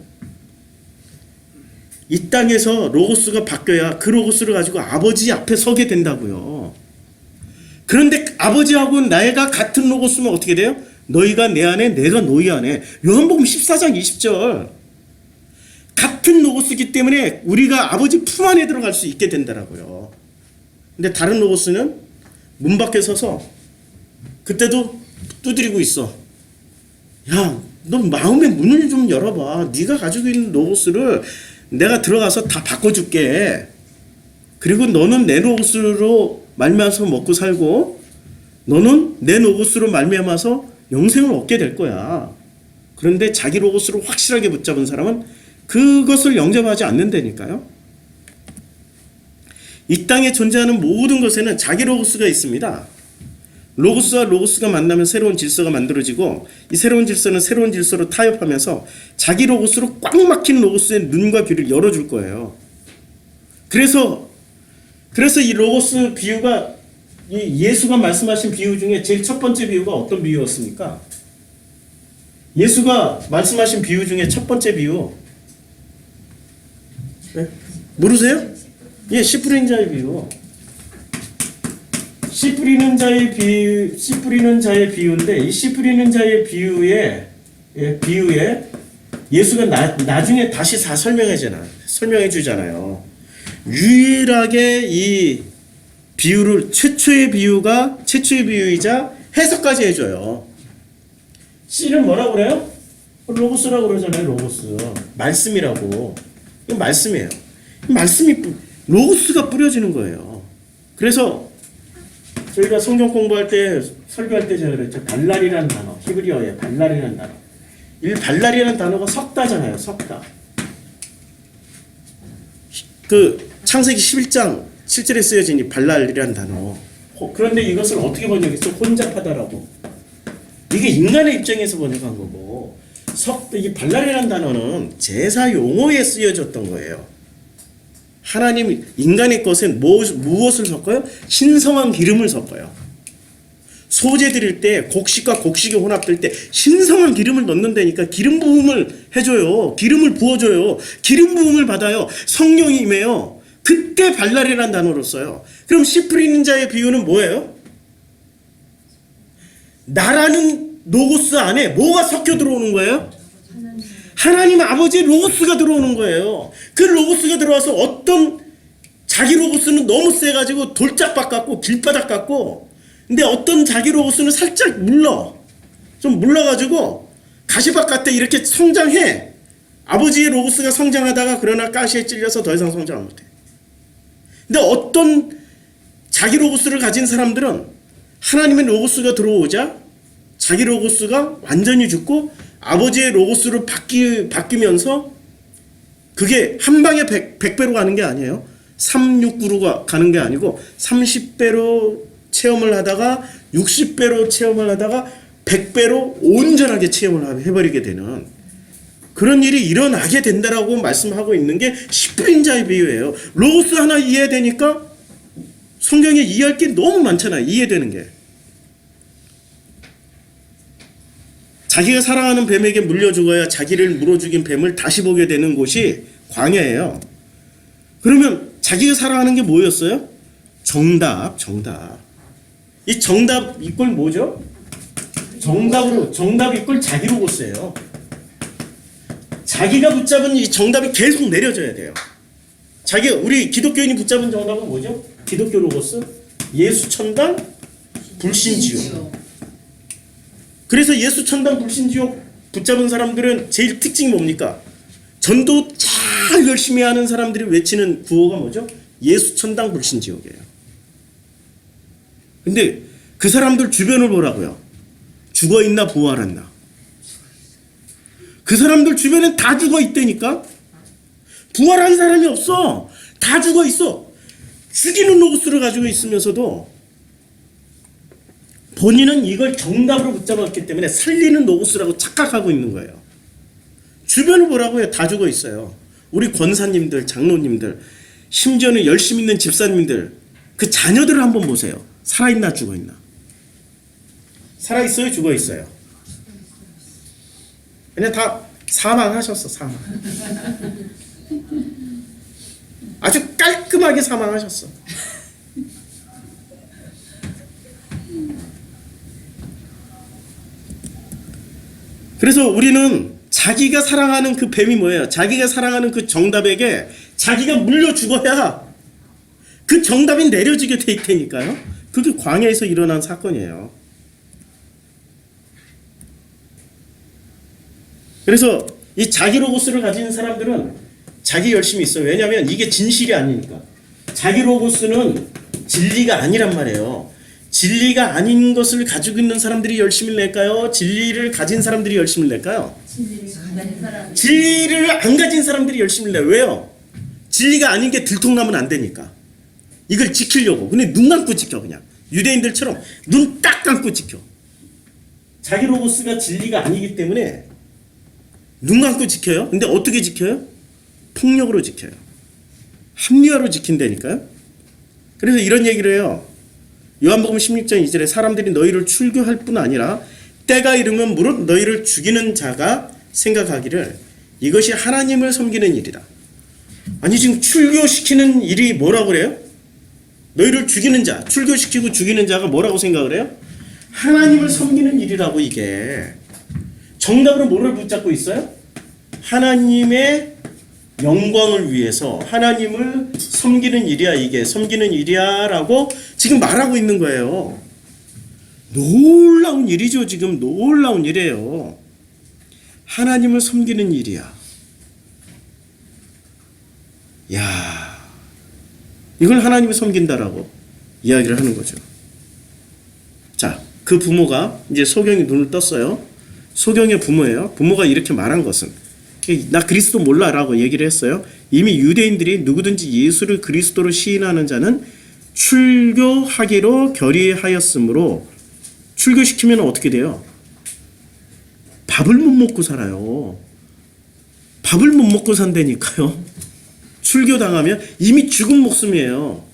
이 땅에서 로고스가 바뀌어야 그 로고스를 가지고 아버지 앞에 서게 된다고요. 그런데 아버지하고 내가 같은 로고스면 어떻게 돼요? 너희가 내 안에 내가 너희 안에. 요한복음 14장 20절. 같은 로고스이기 때문에 우리가 아버지 품 안에 들어갈 수 있게 된다라고요. 근데 다른 로고스는 문 밖에 서서 그때도 두드리고 있어. 야, 너 마음의 문을 좀 열어봐. 네가 가지고 있는 로고스를 내가 들어가서 다 바꿔줄게. 그리고 너는 내 로고스로 말미암아서 먹고 살고 너는 내 로고스로 말미암아서 영생을 얻게 될 거야. 그런데 자기 로고스로 확실하게 붙잡은 사람은 그것을 영접하지 않는다니까요. 이 땅에 존재하는 모든 것에는 자기 로고스가 있습니다. 로고스와 로고스가 만나면 새로운 질서가 만들어지고 이 새로운 질서는 새로운 질서로 타협하면서 자기 로고스로 꽉 막힌 로고스의 눈과 귀를 열어줄 거예요. 그래서 이 로고스 비유가 예수가 말씀하신 비유 중에 제일 첫 번째 비유가 어떤 비유였습니까? 예수가 말씀하신 비유 중에 첫 번째 비유 네? 모르세요? 예, 씨 뿌리는 자의 비유. 씨 뿌리는 자의 비유인데 이 씨 뿌리는 자의 비유에 예수가 나중에 다시 다 설명해 주잖아요. 유일하게 비유를 최초의 비유이자 해석까지 해줘요. 씨를 뭐라고 그래요? 로고스라고 그러잖아요. 로고스. 말씀이라고. 이건 말씀이에요. 말씀이 로고스가 뿌려지는 거예요. 그래서 저희가 성경 공부할 때 설교할 때 제가 그랬죠. 발랄이라는 단어, 히브리어에 발랄이라는 단어. 이 발랄이라는 단어가 석다잖아요. 석다. 그 창세기 11장 7절에 쓰여진 이 발랄이라는 단어. 그런데 이것을 어떻게 번역했어? 혼잡하다라고. 이게 인간의 입장에서 번역한 거고, 이 발랄이라는 단어는 제사 용어에 쓰여졌던 거예요. 하나님 인간의 것에 무엇을 섞어요? 신성한 기름을 섞어요. 소재 드릴 때 곡식과 곡식이 혼합될 때 신성한 기름을 넣는다니까 기름 부음을 해줘요. 기름을 부어줘요. 기름 부음을 받아요. 성령이 임해요. 그때 발랄이라는 단어로 써요. 그럼 씨 뿌리는 자의 비유는 뭐예요? 나라는 로고스 안에 뭐가 섞여 들어오는 거예요? 하나님 아버지의 로고스가 들어오는 거예요. 그 로고스가 들어와서 어떤 자기 로고스는 너무 세가지고 돌짝밭 같고 길바닥 같고, 근데 어떤 자기 로고스는 살짝 좀 물러가지고 가시밭 같아 이렇게 성장해. 아버지의 로고스가 성장하다가 그러나 가시에 찔려서 더 이상 성장을 못해. 근데 어떤 자기 로고스를 가진 사람들은 하나님의 로고스가 들어오자 자기 로고스가 완전히 죽고 아버지의 로고스로 바뀌면서 그게 한 방에 100배로 가는 게 아니에요. 369로 가는 게 아니고 30배로 체험을 하다가 60배로 체험을 하다가 100배로 온전하게 체험을 해버리게 되는 그런 일이 일어나게 된다라고 말씀하고 있는 게 씨 뿌린 자의 비유예요. 로고스 하나 이해되니까 성경에 이해할 게 너무 많잖아요. 이해되는 게. 자기가 사랑하는 뱀에게 물려 죽어야 자기를 물어 죽인 뱀을 다시 보게 되는 곳이 광야예요. 그러면 자기가 사랑하는 게 뭐였어요? 정답. 이 정답 이꼴 뭐죠? 정답 이꼴 자기 로고스예요. 자기가 붙잡은 이 정답이 계속 내려져야 돼요. 우리 기독교인이 붙잡은 정답은 뭐죠? 기독교 로고스, 예수 천당, 불신 지옥. 그래서 예수 천당, 불신 지옥 붙잡은 사람들은 제일 특징이 뭡니까? 전도 잘 열심히 하는 사람들이 외치는 구호가 뭐죠? 예수 천당, 불신 지옥이에요. 근데 그 사람들 주변을 보라고요. 죽어있나 부활했나. 그 사람들 주변엔 다 죽어있다니까. 부활한 사람이 없어. 다 죽어있어. 죽이는 로고스를 가지고 있으면서도 본인은 이걸 정답으로 붙잡았기 때문에 살리는 로고스라고 착각하고 있는 거예요. 주변을 보라고요. 다 죽어있어요. 우리 권사님들, 장로님들, 심지어는 열심히 있는 집사님들, 그 자녀들을 한번 보세요. 살아있나 죽어있나. 살아있어요? 죽어있어요? 그냥 다 사망하셨어. 사망. 아주 깔끔하게 사망하셨어. 그래서 우리는 자기가 사랑하는 그 뱀이 뭐예요? 자기가 사랑하는 그 정답에게 자기가 물려 죽어야 그 정답이 내려지게 돼 있다니까요. 그게 광야에서 일어난 사건이에요. 그래서 이 자기 로고스를 가진 사람들은 자기 열심히 있어요. 왜냐하면 이게 진실이 아니니까. 자기 로고스는 진리가 아니란 말이에요. 진리가 아닌 것을 가지고 있는 사람들이 열심히 낼까요? 진리를 가진 사람들이 열심히 낼까요? 진리를 안 가진 사람들이 열심히 내요. 왜요? 진리가 아닌 게 들통나면 안 되니까. 이걸 지키려고. 근데 눈 감고 지켜 그냥. 유대인들처럼 눈 딱 감고 지켜. 자기 로고스가 진리가 아니기 때문에 눈 감고 지켜요. 근데 어떻게 지켜요? 폭력으로 지켜요. 합리화로 지킨다니까요. 그래서 이런 얘기를 해요. 요한복음 16장 2절에 사람들이 너희를 출교할 뿐 아니라 때가 이르면 무릇 너희를 죽이는 자가 생각하기를 이것이 하나님을 섬기는 일이다. 아니 지금 출교시키는 일이 뭐라고 그래요? 너희를 죽이는 자, 출교시키고 죽이는 자가 뭐라고 생각을 해요? 하나님을 섬기는 일이라고. 이게 정답으로 뭐를 붙잡고 있어요? 하나님의 영광을 위해서 하나님을 섬기는 일이야. 이게 섬기는 일이야 라고 지금 말하고 있는 거예요. 놀라운 일이죠. 지금 놀라운 일이에요. 하나님을 섬기는 일이야. 야, 이걸 하나님을 섬긴다라고 이야기를 하는 거죠. 자, 그 부모가 이제 소경이 눈을 떴어요. 소경의 부모예요. 부모가 이렇게 말한 것은 나 그리스도 몰라라고 얘기를 했어요. 이미 유대인들이 누구든지 예수를 그리스도로 시인하는 자는 출교하기로 결의하였으므로 출교시키면 어떻게 돼요? 밥을 못 먹고 살아요. 밥을 못 먹고 산다니까요. 출교당하면 이미 죽은 목숨이에요.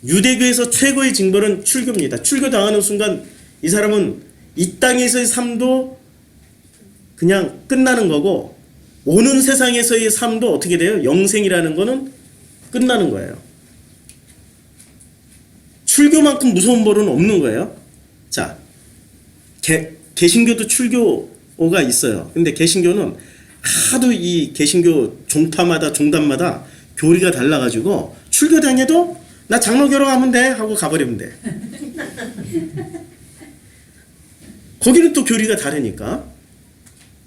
유대교에서 최고의 징벌은 출교입니다. 출교당하는 순간 이 사람은 이 땅에서의 삶도 그냥 끝나는 거고 오는 세상에서의 삶도 어떻게 돼요? 영생이라는 거는 끝나는 거예요. 출교만큼 무서운 벌은 없는 거예요. 자, 개신교도 출교가 있어요. 근데 개신교는 하도 이 개신교 종단마다 교리가 달라가지고 출교당해도 나 장로 결혼하면 돼 하고 가버리면 돼. 거기는 또 교리가 다르니까.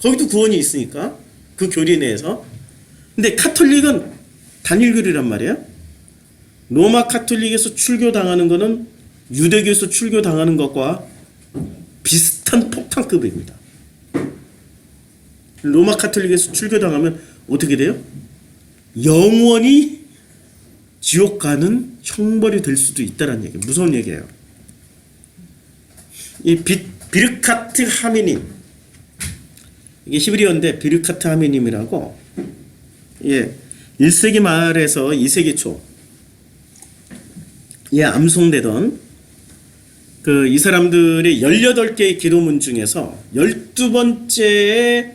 거기도 구원이 있으니까 그 교리 내에서. 근데 카톨릭은 단일교리란 말이에요. 로마 카톨릭에서 출교당하는 거는 유대교에서 출교당하는 것과 비슷한 폭탄급입니다. 로마 카톨릭에서 출교당하면 어떻게 돼요? 영원히 지옥 가는 형벌이 될 수도 있다는 얘기예요. 무서운 얘기예요. 이 비르카트 하미님, 이게 히브리어인데 비르카트 하미님이라고, 예, 1세기 말에서 2세기 초 예, 암송되던 그 이 사람들의 18개의 기도문 중에서 12번째에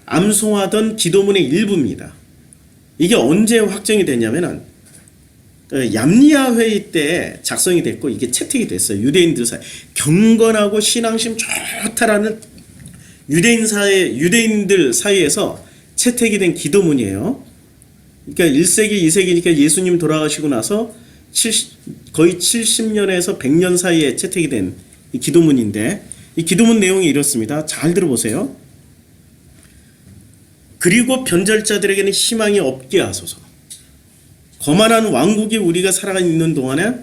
암송하던 기도문의 일부입니다. 이게 언제 확정이 됐냐면은 그 얌리아 회의 때 작성이 됐고 이게 채택이 됐어요. 유대인들 사이 경건하고 신앙심 좋다라는 유대인들 사이에서 채택이 된 기도문이에요. 그러니까 1세기, 2세기니까 예수님 돌아가시고 나서 거의 70년에서 100년 사이에 채택이 된 이 기도문인데 이 기도문 내용이 이렇습니다. 잘 들어보세요. 그리고 변절자들에게는 희망이 없게 하소서. 거만한 왕국이 우리가 살아있는 동안에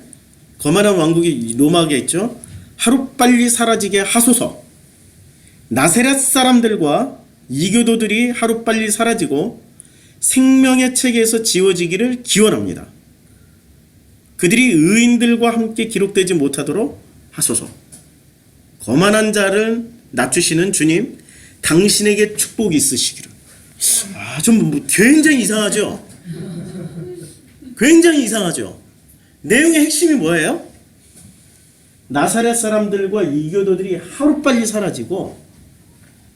거만한 왕국이 로마겠죠. 하루빨리 사라지게 하소서. 나세렛 사람들과 이교도들이 하루빨리 사라지고 생명의 책에서 지워지기를 기원합니다. 그들이 의인들과 함께 기록되지 못하도록 하소서. 거만한 자를 낮추시는 주님, 당신에게 축복이 있으시기를. 좀 굉장히 이상하죠? 굉장히 이상하죠? 내용의 핵심이 뭐예요? 나사렛 사람들과 이교도들이 하루빨리 사라지고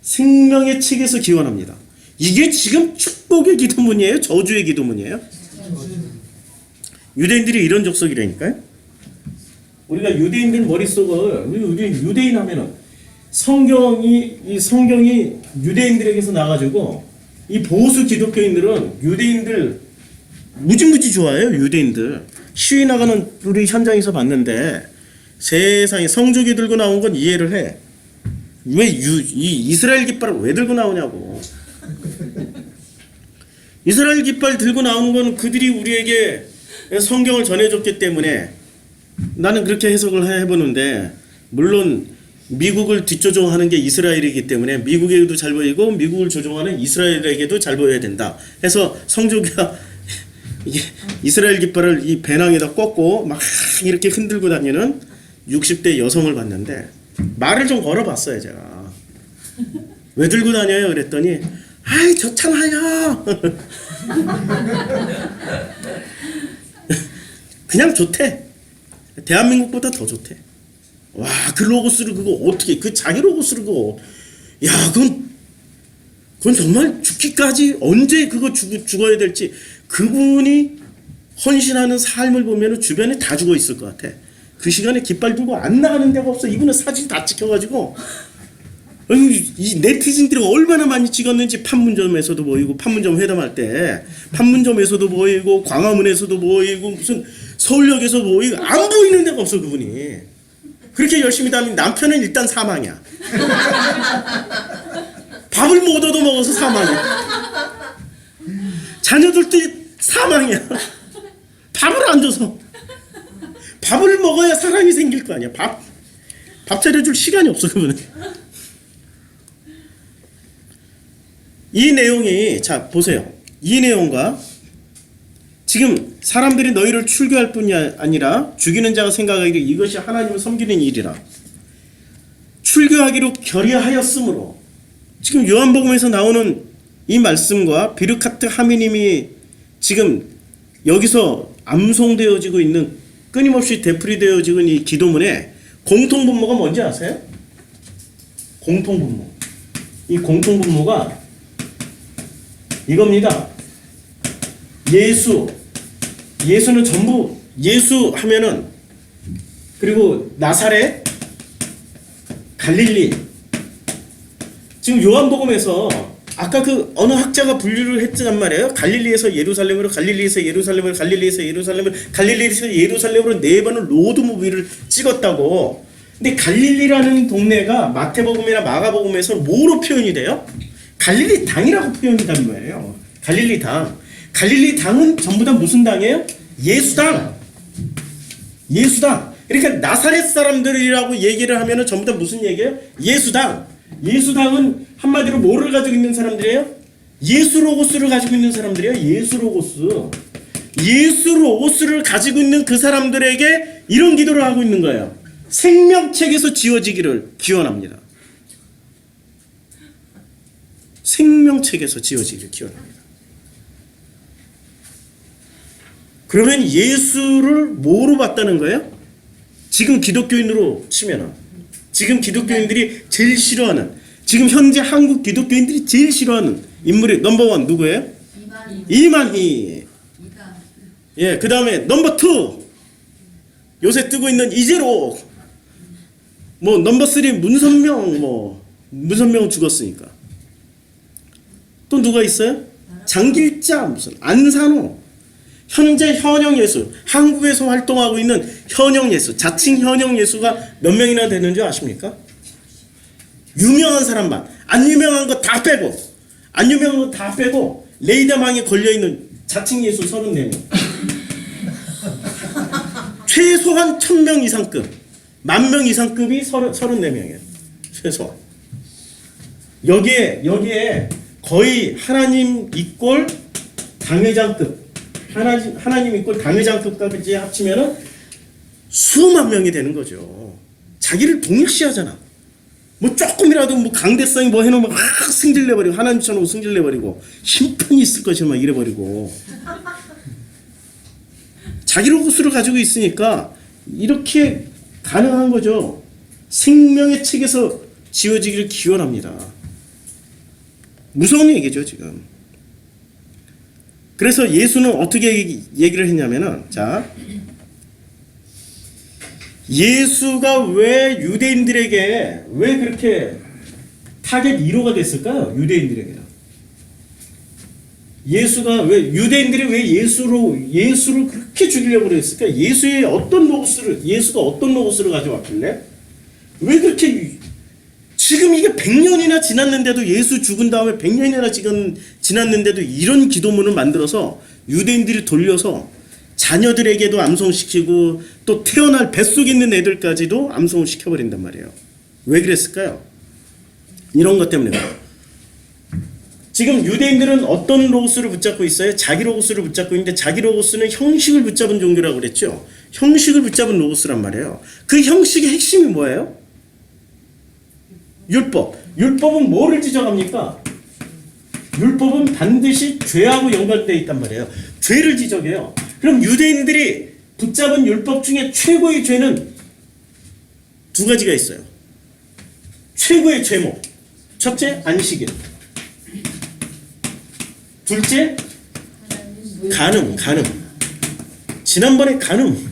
생명의 책에서 기원합니다. 이게 지금 축복의 기도문이에요? 저주의 기도문이에요? 유대인들이 이런 족속이라니까요. 우리가 유대인들 머릿속을 우리 유대인 하면은 성경이 유대인들에게서 나가지고 이 보수 기독교인들은 유대인들 무지무지 좋아해요. 유대인들 시위 나가는 우리 현장에서 봤는데 세상에 성조기 들고 나온 건 이해를 해. 왜 이 이스라엘 깃발을 왜 들고 나오냐고. 이스라엘 깃발 들고 나오는 건 그들이 우리에게 성경을 전해줬기 때문에 나는 그렇게 해석을 해보는데, 물론 미국을 뒷조종하는 게 이스라엘이기 때문에 미국에게도 잘 보이고 미국을 조종하는 이스라엘에게도 잘 보여야 된다 해서 성조기가 이게 이스라엘 깃발을 이 배낭에다 꽂고 막 이렇게 흔들고 다니는 60대 여성을 봤는데 말을 좀 걸어봤어요. 제가 왜 들고 다녀요? 그랬더니 아이 좋잖아요. 그냥 좋대. 대한민국보다 더 좋대. 와, 그 로고스를 그거 어떻게 그 자기 로고스를 그거, 야, 그건 정말 죽기까지 언제 그거 죽어야 될지. 그분이 헌신하는 삶을 보면 주변에 다 죽어 있을 것 같아. 그 시간에 깃발 들고 안 나가는 데가 없어. 이분은 사진 다 찍혀가지고 이 네티즌들이 얼마나 많이 찍었는지 판문점에서도 보이고 판문점 회담할 때 판문점에서도 보이고 광화문에서도 보이고 무슨 서울역에서도 보이고 안 보이는 데가 없어 그분이. 그렇게 열심히 다니면 남편은 일단 사망이야. 밥을 못 얻어 먹어서 사망이야. 자녀들도 사망이야. 밥을 안 줘서. 밥을 먹어야 사랑이 생길 거 아니야. 밥 차려줄 시간이 없어 그분은. 이 내용이 자 보세요. 이 내용과 지금 사람들이 너희를 출교할 뿐이 아니라 죽이는 자가 생각하기를 이것이 하나님을 섬기는 일이라 출교하기로 결의하였으므로 지금 요한복음에서 나오는 이 말씀과 비르카트 하미님이 지금 여기서 암송되어지고 있는 끊임없이 되풀이되어지고 있는 이 기도문에 공통분모가 뭔지 아세요? 공통분모. 이 공통분모가 이겁니다. 예수는 전부 예수 하면은 그리고 나사렛, 갈릴리. 지금 요한복음에서 아까 그 어느 학자가 분류를 했단 말이에요. 갈릴리에서 예루살렘으로, 갈릴리에서 예루살렘으로, 갈릴리에서 예루살렘으로, 갈릴리에서 예루살렘으로 4번을 로드무비를 찍었다고. 근데 갈릴리라는 동네가 마태복음이나 마가복음에서 뭐로 표현이 돼요? 갈릴리 당이라고 표현이 된 거예요. 갈릴리 당. 갈릴리 당은 전부 다 무슨 당이에요? 예수당. 예수당. 그러니까 나사렛 사람들이라고 얘기를 하면은 전부 다 무슨 얘기예요? 예수당. 예수당은 한마디로 뭐를 가지고 있는 사람들이에요? 예수로고스를 가지고 있는 사람들이에요. 예수로고스. 예수로고스를 가지고 있는 그 사람들에게 이런 기도를 하고 있는 거예요. 생명책에서 지워지기를 기원합니다. 생명책에서 지워지기를 기원합니다. 그러면 예수를 뭐로 봤다는 거예요? 지금 기독교인으로 치면은 지금 기독교인들이 제일 싫어하는 지금 현재 한국 기독교인들이 제일 싫어하는 인물이 넘버원 누구예요? 이만희. 예, 그 다음에 넘버 투 요새 뜨고 있는 이재로. 뭐 넘버 쓰리 문선명 죽었으니까. 또 누가 있어요? 장길자 무슨 안산호. 현재 현역 예수 한국에서 활동하고 있는 현역 예수 자칭 현역 예수가 몇 명이나 되는지 아십니까? 유명한 사람만 안 유명한 거 다 빼고 안 유명한 거 다 빼고 레이더망에 걸려있는 자칭 예수 34명. 최소한 1000명 이상급 10,000명 이상급이 34명이에요. 최소한. 여기에 거의 하나님 이꼴 당회장급 하나님 이꼴 당회장급까지 합치면은 수만 명이 되는 거죠. 자기를 동일시하잖아. 뭐 조금이라도 뭐 강대성이 뭐 해놓으면 막 승질내버리고 하나님처럼 승질내버리고 심판이 있을 것이라 막 이래버리고 자기로 구수를 가지고 있으니까 이렇게 가능한 거죠. 생명의 책에서 지워지기를 기원합니다. 무서운 얘기죠 지금. 그래서 예수는 어떻게 얘기를 했냐면은 자 예수가 왜 유대인들에게 왜 그렇게 타겟 1호가 됐을까요? 유대인들에게 예수가 왜 유대인들이 왜 예수를 그렇게 죽이려고 그랬을까? 예수가 어떤 로고스를 가져왔길래 왜 그렇게 지금 이게 100년이나 지났는데도 예수 죽은 다음에 100년이나 지났는데도 이런 기도문을 만들어서 유대인들이 돌려서 자녀들에게도 암송시키고 또 태어날 뱃속에 있는 애들까지도 암송을 시켜버린단 말이에요. 왜 그랬을까요? 이런 것 때문에요. 지금 유대인들은 어떤 로고스를 붙잡고 있어요? 자기 로고스를 붙잡고 있는데 자기 로고스는 형식을 붙잡은 종교라고 그랬죠. 형식을 붙잡은 로고스란 말이에요. 그 형식의 핵심이 뭐예요? 율법. 율법은 뭐를 지적합니까? 율법은 반드시 죄하고 연관되어 있단 말이에요. 죄를 지적해요. 그럼 유대인들이 붙잡은 율법 중에 최고의 죄는 두 가지가 있어요. 최고의 죄목. 첫째, 안식일. 둘째, 간음. 지난번에 간음.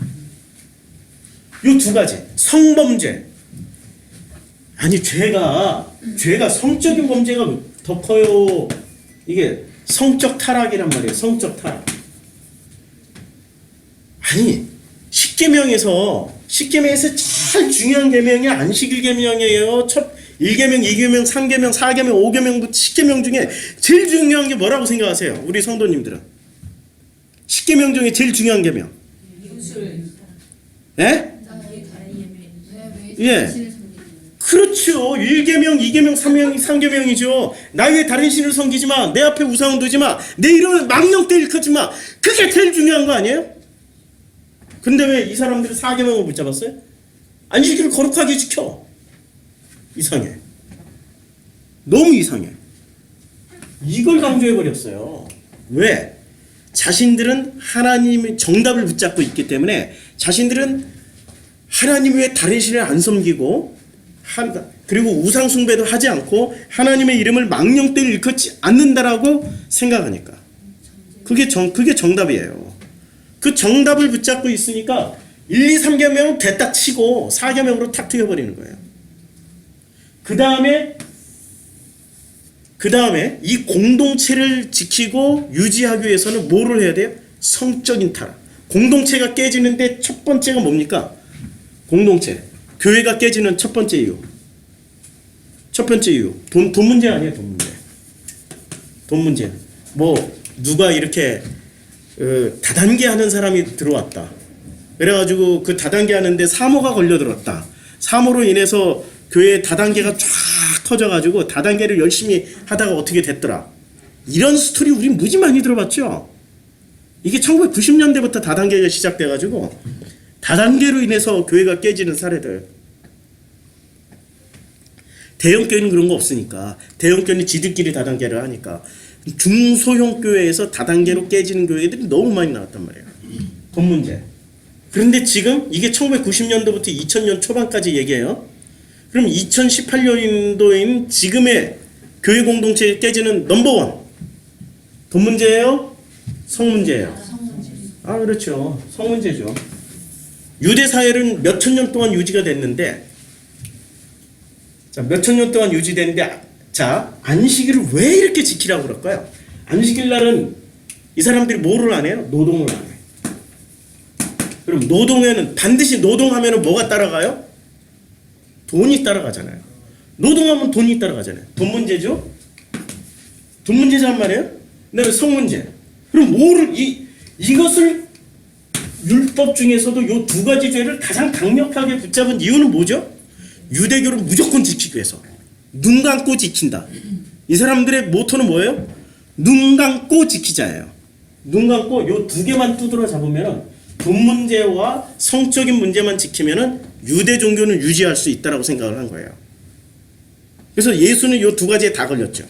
이 두 가지. 성범죄. 아니 죄가 성적인 범죄가 더 커요. 이게 성적 타락이란 말이에요. 성적 타락. 아니 십계명에서 제일 중요한 계명이 안식일 계명이에요. 첫 1계명, 2계명, 3계명, 4계명, 5계명, 10계명 중에 제일 중요한 게 뭐라고 생각하세요? 우리 성도님들은 10계명 중에 제일 중요한 계명. 예? 예. 그렇죠. 1계명, 2계명, 3계명이죠. 나 외에 다른 신을 섬기지 마. 내 앞에 우상은 두지 마. 내 이름을 망령때 일컫지 마. 그게 제일 중요한 거 아니에요? 근데 왜 이 사람들은 4계명을 붙잡았어요? 안식일을 거룩하게 지켜. 이상해. 너무 이상해. 이걸 강조해버렸어요. 왜? 자신들은 하나님의 정답을 붙잡고 있기 때문에 자신들은 하나님 외에 다른 신을 안 섬기고 그리고 우상 숭배도 하지 않고 하나님의 이름을 망령때 일컫지 않는다라고 생각하니까 그게 정답이에요. 그 정답을 붙잡고 있으니까 1, 2, 3계명은 됐다 치고 4계명으로 탁 튀어버리는 거예요. 그 다음에 이 공동체를 지키고 유지하기 위해서는 뭐를 해야 돼요? 성적인 타락. 공동체가 깨지는데 첫 번째가 뭡니까? 공동체. 교회가 깨지는 첫 번째 이유. 돈 문제 아니에요, 돈 문제. 뭐 누가 이렇게 다단계 하는 사람이 들어왔다. 그래가지고 그 다단계 하는데 사모가 걸려들었다. 사모로 인해서 교회 다단계가 쫙 터져가지고 다단계를 열심히 하다가 어떻게 됐더라. 이런 스토리 우리 무지 많이 들어봤죠. 이게 1990년대부터 다단계가 시작돼가지고 다단계로 인해서 교회가 깨지는 사례들. 대형교회는 그런 거 없으니까. 대형교회는 지들끼리 다단계를 하니까. 중소형 교회에서 다단계로 깨지는 교회들이 너무 많이 나왔단 말이에요. 돈 문제. 그런데 지금 이게 1990년도부터 2000년 초반까지 얘기해요. 그럼 2018년도인 지금의 교회 공동체에 깨지는 넘버원. 돈 문제예요? 성 문제예요? 아, 그렇죠. 성 문제죠. 유대 사회는 몇천 년 동안 유지가 됐는데, 자, 몇천 년 동안 유지됐는데, 자, 안식일을 왜 이렇게 지키라고 그럴까요? 안식일 날은 이 사람들이 뭐를 안 해요? 노동을 안 해요. 그럼 노동에는 반드시 노동하면 뭐가 따라가요? 돈이 따라가잖아요. 노동하면 돈이 따라가잖아요. 돈 문제죠? 돈 문제란 말이에요? 그 다음에 성 문제. 그럼 이것을 율법 중에서도 이 두 가지 죄를 가장 강력하게 붙잡은 이유는 뭐죠? 유대교를 무조건 지키기 위해서. 눈 감고 지킨다. 이 사람들의 모토는 뭐예요? 눈 감고 지키자예요. 눈 감고 이 두 개만 두드러 잡으면 돈 문제와 성적인 문제만 지키면은 유대 종교는 유지할 수 있다라고 생각을 한 거예요. 그래서 예수는 이 두 가지에 다 걸렸죠.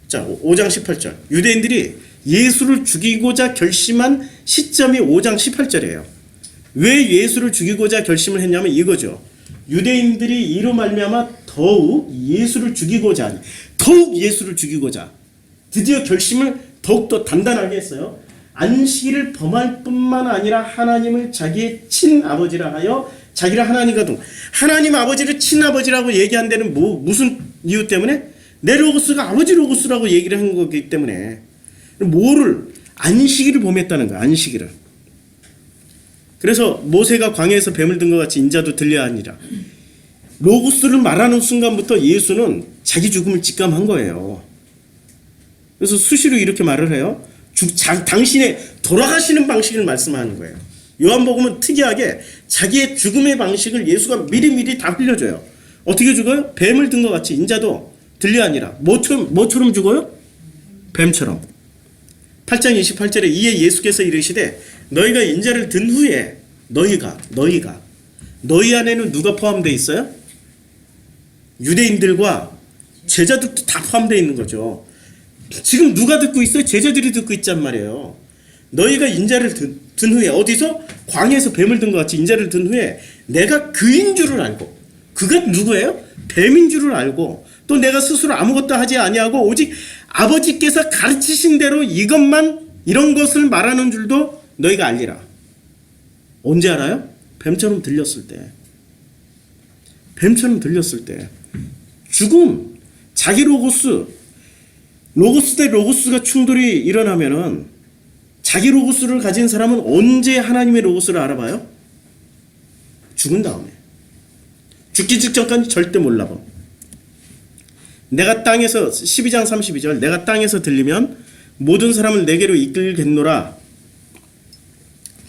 자, 5장 18절. 유대인들이 예수를 죽이고자 결심한 시점이 5장 18절이에요. 왜 예수를 죽이고자 결심을 했냐면 이거죠. 유대인들이 이로 말미암아 더욱 예수를 죽이고자 드디어 결심을 더욱더 단단하게 했어요. 안식일을 범할 뿐만 아니라 하나님을 자기의 친아버지라 하여 자기를 하나님과 하나님 아버지를 친아버지라고 얘기한 데는 무슨 이유 때문에? 내 로고스가 아버지 로고스라고 얘기를 한 거기 때문에 안식일을 범했다는 거야. 안식일을. 그래서 모세가 광야에서 뱀을 든 것 같이 인자도 들려야 하니라. 로고스를 말하는 순간부터 예수는 자기 죽음을 직감한 거예요. 그래서 수시로 이렇게 말을 해요. 당신의 돌아가시는 방식을 말씀하는 거예요. 요한복음은 특이하게 자기의 죽음의 방식을 예수가 미리미리 다 흘려줘요. 어떻게 죽어요? 뱀을 든 것 같이 인자도 들려하니라. 뭐처럼 죽어요? 뱀처럼. 8장 28절에 이에 예수께서 이르시되 너희가 인자를 든 후에 너희가 너희 안에는 누가 포함되어 있어요? 유대인들과 제자들도 다 포함되어 있는 거죠. 지금 누가 듣고 있어요? 제자들이 듣고 있단 말이에요. 너희가 인자를 든 후에 어디서? 광야에서 뱀을 든 것 같이 인자를 든 후에 내가 그인 줄을 알고 그가 누구예요? 뱀인 줄을 알고 또 내가 스스로 아무것도 하지 아니하고 오직 아버지께서 가르치신 대로 이런 것을 말하는 줄도 너희가 알리라. 언제 알아요? 뱀처럼 들렸을 때. 뱀처럼 들렸을 때 죽음, 자기 로고스 대 로고스가 충돌이 일어나면은 자기 로고스를 가진 사람은 언제 하나님의 로고스를 알아봐요? 죽은 다음에. 죽기 직전까지 절대 몰라봐. 내가 땅에서 12장 32절 내가 땅에서 들리면 모든 사람을 내게로 이끌겠노라.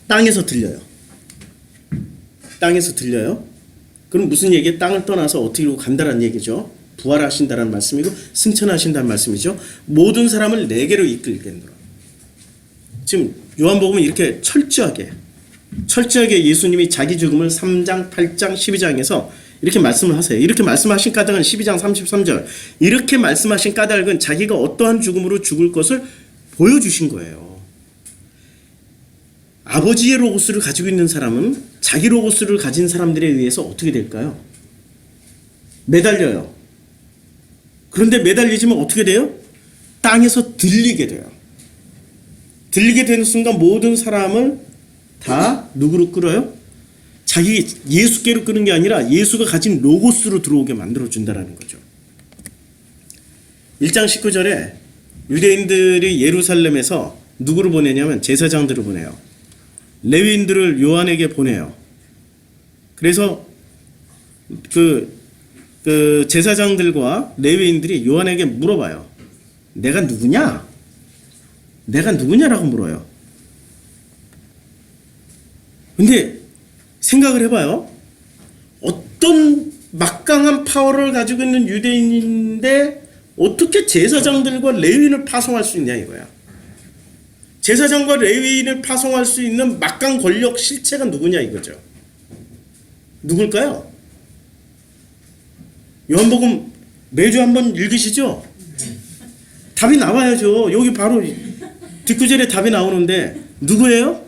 땅에서 들려요. 땅에서 들려요. 그럼 무슨 얘기예요? 땅을 떠나서 어떻게 간다는 얘기죠. 부활하신다는 말씀이고 승천하신다는 말씀이죠. 모든 사람을 내게로 이끌겠노라. 지금 요한복음은 이렇게 철저하게 예수님이 자기 죽음을 3장, 8장, 12장에서 이렇게 말씀을 하세요. 이렇게 말씀하신 까닭은 12장 33절 이렇게 말씀하신 까닭은 자기가 어떠한 죽음으로 죽을 것을 보여주신 거예요. 아버지의 로고스를 가지고 있는 사람은 자기 로고스를 가진 사람들에 의해서 어떻게 될까요? 매달려요. 그런데 매달리지만 어떻게 돼요? 땅에서 들리게 돼요. 들리게 되는 순간 모든 사람을 다 누구로 끌어요? 자기 예수께로 끄는 게 아니라 예수가 가진 로고스로 들어오게 만들어준다는 거죠. 1장 19절에 유대인들이 예루살렘에서 누구를 보내냐면 제사장들을 보내요. 레위인들을 요한에게 보내요. 그래서 그 제사장들과 레위인들이 요한에게 물어봐요. 내가 누구냐? 내가 누구냐라고 물어요. 근데 생각을 해봐요. 어떤 막강한 파워를 가지고 있는 유대인인데 어떻게 제사장들과 레위인을 파송할 수 있냐 이거야. 제사장과 레위인을 파송할 수 있는 막강 권력 실체가 누구냐 이거죠. 누굴까요? 요한복음 매주 한번 읽으시죠? 답이 나와야죠. 여기 바로 뒷구절에 답이 나오는데 누구예요?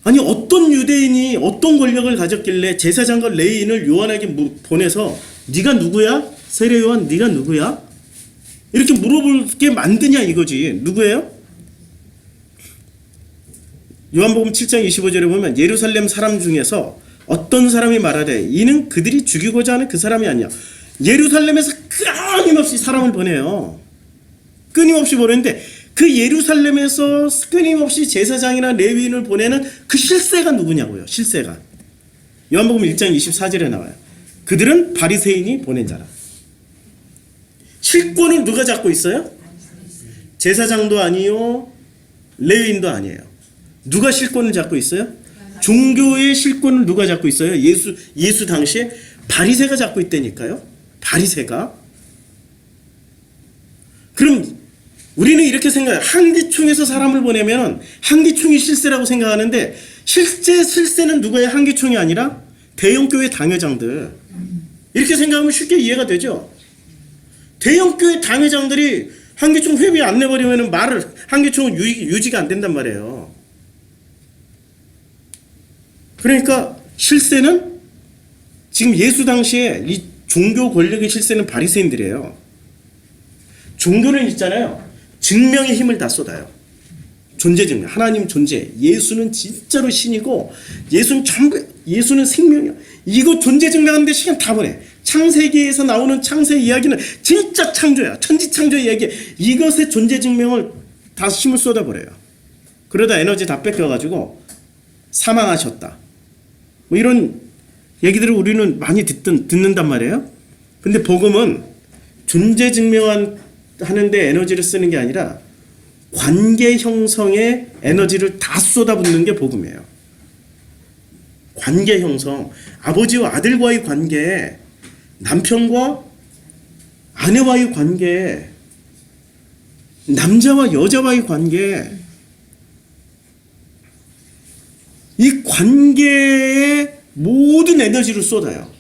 아니 어떤 유대인이 어떤 권력을 가졌길래 제사장과 레위인을 요한에게 보내서 네가 누구야? 세례 요한 네가 누구야? 이렇게 물어볼게 만드냐 이거지. 누구예요? 요한복음 7장 25절에 보면 예루살렘 사람 중에서 어떤 사람이 말하되 이는 그들이 죽이고자 하는 그 사람이 아니야. 예루살렘에서 끊임없이 사람을 보내요. 끊임없이 보내는데 그 예루살렘에서 끊임없이 제사장이나 레위인을 보내는 그 실세가 누구냐고요. 실세가. 요한복음 1장 24절에 나와요. 그들은 바리새인이 보낸 자라. 실권은 누가 잡고 있어요? 제사장도 아니요. 레위인도 아니에요. 누가 실권을 잡고 있어요? 종교의 실권을 누가 잡고 있어요? 예수 당시에 바리새가 잡고 있다니까요. 바리새가. 그럼 우리는 이렇게 생각해요. 한기총에서 사람을 보내면 한기총이 실세라고 생각하는데 실제 실세는 누구예요? 한기총이 아니라 대형교회 당회장들. 이렇게 생각하면 쉽게 이해가 되죠. 대형교회 당회장들이 한기총 회비 안 내버리면 한기총은 유지가 안 된단 말이에요. 그러니까 실세는 지금 예수 당시에 이 종교 권력의 실세는 바리새인들이에요. 종교는 있잖아요. 증명의 힘을 다 쏟아요. 존재 증명. 하나님 존재. 예수는 진짜로 신이고 예수는 생명이야. 이거 존재 증명하는데 시간 다 보내. 창세기에서 나오는 창세 이야기는 진짜 창조야. 천지 창조 이야기. 이것의 존재 증명을 다 힘을 쏟아버려요. 그러다 에너지 다 뺏겨가지고 사망하셨다. 뭐 이런 얘기들을 우리는 많이 듣는단 말이에요. 근데 복음은 존재 증명하는데 에너지를 쓰는 게 아니라 관계 형성에 에너지를 다 쏟아붓는 게 복음이에요. 관계 형성, 아버지와 아들과의 관계, 남편과 아내와의 관계, 남자와 여자와의 관계, 이 관계에 모든 에너지를 쏟아요.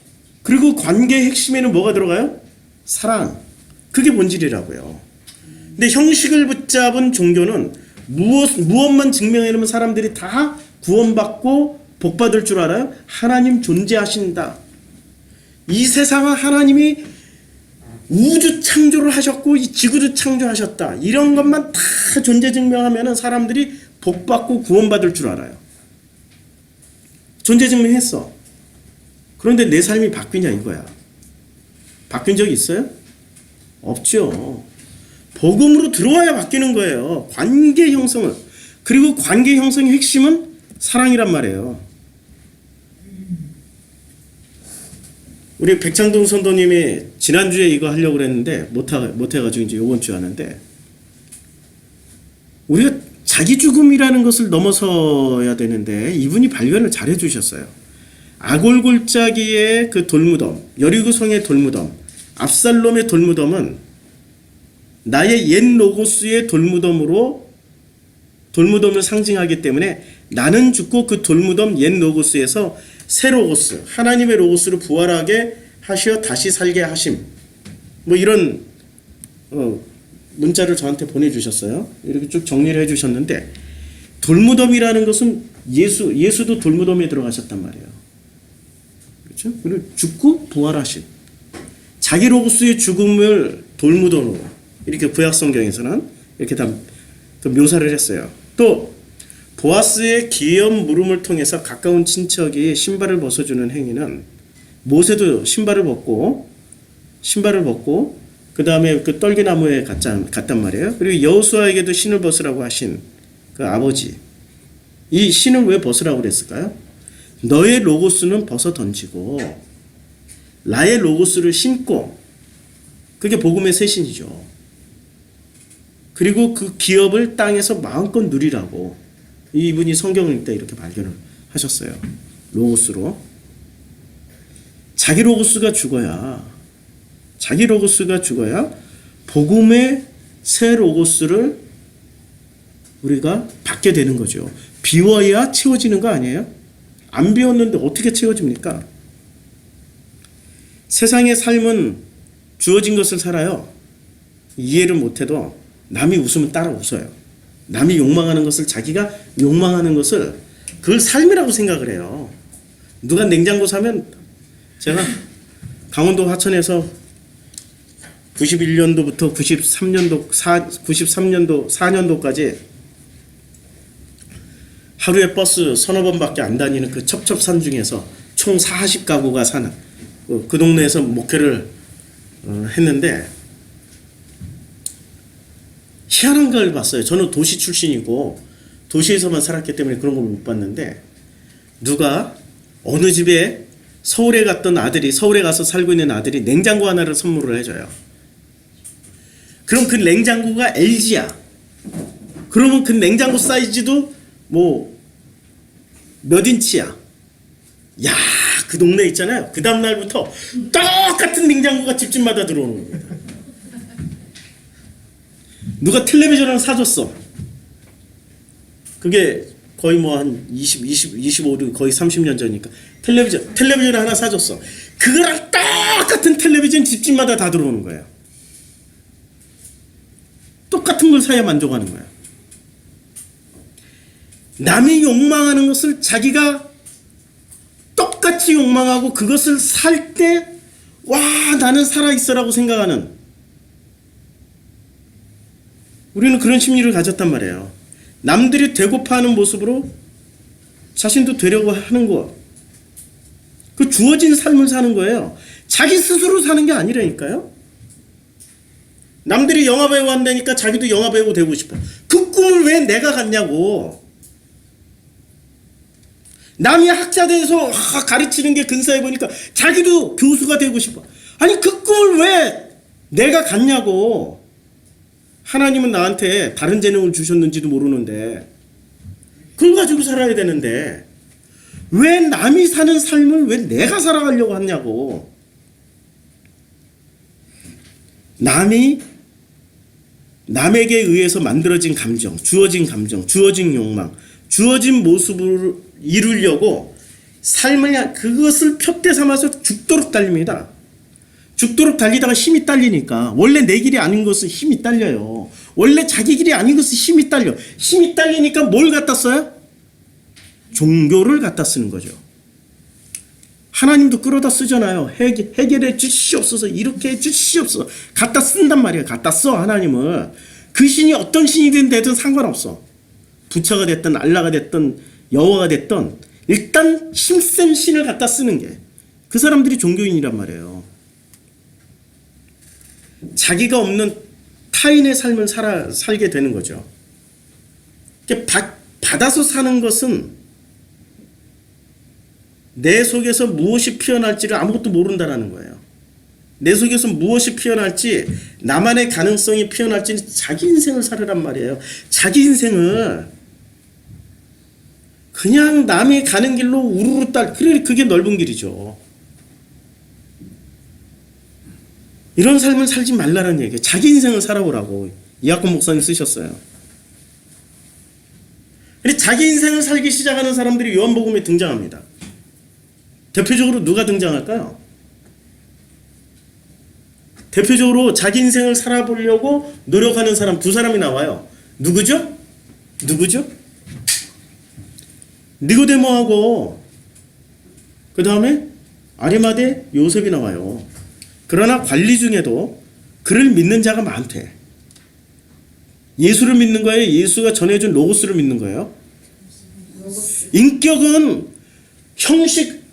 그리고 관계의 핵심에는 뭐가 들어가요? 사랑. 그게 본질이라고요. 근데 형식을 붙잡은 종교는 무엇만 증명해놓으면 사람들이 다 구원받고 복받을 줄 알아요? 하나님 존재하신다. 이 세상은 하나님이 우주 창조를 하셨고 이 지구도 창조하셨다. 이런 것만 다 존재 증명하면 사람들이 복받고 구원받을 줄 알아요. 존재 증명했어. 그런데 내 삶이 바뀌냐 이거야. 바뀐 적이 있어요? 없죠. 복음으로 들어와야 바뀌는 거예요. 관계 형성을. 그리고 관계 형성의 핵심은 사랑이란 말이에요. 우리 백창동 선도님이 지난주에 이거 하려고 그랬는데 못해가지고 이제 이번 주 하는데, 우리가 자기 죽음이라는 것을 넘어서야 되는데 이분이 발견을 잘 해주셨어요. 아골골짜기의 그 돌무덤, 여리고성의 돌무덤, 압살롬의 돌무덤은 나의 옛 로고스의 돌무덤을 상징하기 때문에 나는 죽고 그 돌무덤 옛 로고스에서 새 로고스, 하나님의 로고스를 부활하게 하시어 다시 살게 하심. 뭐 이런 문자를 저한테 보내주셨어요. 이렇게 쭉 정리를 해주셨는데, 돌무덤이라는 것은 예수도 돌무덤에 들어가셨단 말이에요. 그렇죠? 그리고 죽고 부활하신 자기 로고스의 죽음을 돌무덤으로 이렇게 구약 성경에서는 이렇게 다 그 묘사를 했어요. 또 보아스의 기염 물음을 통해서 가까운 친척이 신발을 벗어주는 행위는, 모세도 신발을 벗고 그 다음에 그 떨기나무에 갔단 말이에요. 그리고 여호수아에게도 신을 벗으라고 하신 그 아버지, 이 신을 왜 벗으라고 그랬을까요? 너의 로고스는 벗어 던지고 나의 로고스를 신고, 그게 복음의 새 신이죠. 그리고 그 기업을 땅에서 마음껏 누리라고 이분이 성경을 읽다 이렇게 발견을 하셨어요. 로고스로. 자기 로고스가 죽어야 복음의 새 로고스를 우리가 받게 되는 거죠. 비워야 채워지는 거 아니에요? 안 비웠는데 어떻게 채워집니까? 세상의 삶은 주어진 것을 살아요. 이해를 못해도 남이 웃으면 따라 웃어요. 남이 욕망하는 것을, 자기가 욕망하는 것을 그걸 삶이라고 생각을 해요. 누가 냉장고 사면, 제가 강원도 화천에서 91년도부터 93년도 4년도까지 하루에 버스 서너 번밖에 안 다니는 그 첩첩산 중에서 총 40가구가 사는 그 동네에서 목회를 했는데, 희한한 걸 봤어요. 저는 도시 출신이고 도시에서만 살았기 때문에 그런 걸 못 봤는데, 누가 어느 집에 서울에 가서 살고 있는 아들이 냉장고 하나를 선물을 해줘요. 그럼 그 냉장고가 LG야. 그러면 그 냉장고 사이즈도 뭐 몇 인치야. 야, 그 동네 있잖아요. 그 다음 날부터 똑같은 냉장고가 집집마다 들어오는 겁니다. 누가 텔레비전을 사줬어. 그게 거의 뭐 한 25, 거의 30년 전이니까 텔레비전을 하나 사줬어. 그거랑 똑같은 텔레비전 집집마다 다 들어오는 거예요. 똑같은 걸 사야 만족하는 거야. 남이 욕망하는 것을 자기가 똑같이 욕망하고 그것을 살 때, 와, 나는 살아있어라고 생각하는, 우리는 그런 심리를 가졌단 말이에요. 남들이 되고파하는 모습으로 자신도 되려고 하는 것. 그 주어진 삶을 사는 거예요. 자기 스스로 사는 게 아니라니까요. 남들이 영화배우 한다니까 자기도 영화배우 되고 싶어. 그 꿈을 왜 내가 갖냐고. 남이 학자 돼서 가르치는 게 근사해 보니까 자기도 교수가 되고 싶어. 아니, 그 꿈을 왜 내가 갖냐고. 하나님은 나한테 다른 재능을 주셨는지도 모르는데 그걸 가지고 살아야 되는데 왜 남이 사는 삶을 왜 내가 살아가려고 하냐고. 남에게 의해서 만들어진 감정, 주어진 욕망, 주어진 모습을 이루려고 삶을, 그것을 푯대 삼아서 죽도록 달립니다. 죽도록 달리다가 힘이 딸리니까, 원래 내 길이 아닌 것은 힘이 딸려요. 원래 자기 길이 아닌 것은 힘이 딸려. 힘이 딸리니까 뭘 갖다 써요? 종교를 갖다 쓰는 거죠. 하나님도 끌어다 쓰잖아요. 해결해 주시옵소서, 이렇게 해 주시옵소서. 갖다 쓴단 말이에요. 갖다 써, 하나님을. 그 신이 어떤 신이든 되든 상관없어. 부처가 됐든 알라가 됐든 여호와가 됐든 일단 힘센 신을 갖다 쓰는 게, 그 사람들이 종교인이란 말이에요. 자기가 없는 타인의 삶을 살게 되는 거죠. 받아서 사는 것은 내 속에서 무엇이 피어날지를 아무것도 모른다는 거예요. 내 속에서 무엇이 피어날지, 나만의 가능성이 피어날지 자기 인생을 살으란 말이에요. 자기 인생을 그냥 남이 가는 길로 우르르 그래, 그게 넓은 길이죠. 이런 삶을 살지 말라는 얘기예요. 자기 인생을 살아보라고 이학권 목사님 쓰셨어요. 근데 자기 인생을 살기 시작하는 사람들이 요한복음에 등장합니다. 대표적으로 누가 등장할까요? 대표적으로 자기 인생을 살아보려고 노력하는 사람 두 사람이 나와요. 누구죠? 니고데모하고 그 다음에 아리마대 요셉이 나와요. 그러나 관리 중에도 그를 믿는 자가 많대. 예수를 믿는 거예요? 예수가 전해준 로고스를 믿는 거예요? 인격은 형식은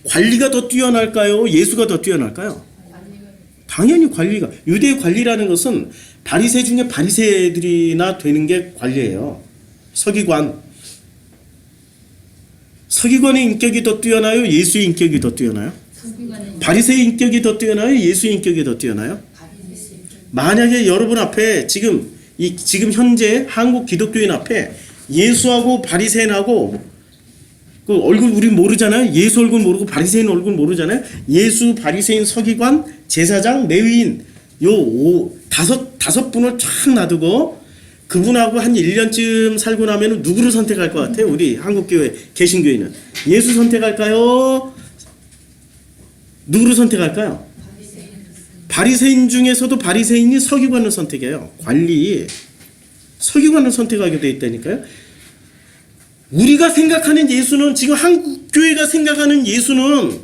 관리가 더 뛰어날까요? 예수가 더 뛰어날까요? 당연히 관리가. 유대의 관리라는 것은 바리새 중에 바리새들이나 되는 게 관리예요. 서기관의 인격이 더 뛰어나요? 예수의 인격이 더 뛰어나요? 바리새의 인격이 더 뛰어나요? 예수의 인격이 더 뛰어나요? 만약에 여러분 앞에 지금 현재 한국 기독교인 앞에 예수하고 바리새인하고 그 얼굴 우리 모르잖아요. 예수 얼굴 모르고 바리새인 얼굴 모르잖아요. 예수, 바리새인, 서기관, 제사장, 레위인 다섯 분을 쫙 놔두고 그분하고 한 1년쯤 살고 나면 누구를 선택할 것 같아요? 우리 한국교회 개신교인은 예수 선택할까요? 누구를 선택할까요? 바리새인 중에서도 바리새인이 서기관을 선택해요. 서기관을 선택하게 돼 있다니까요. 우리가 생각하는 예수는, 지금 한국교회가 생각하는 예수는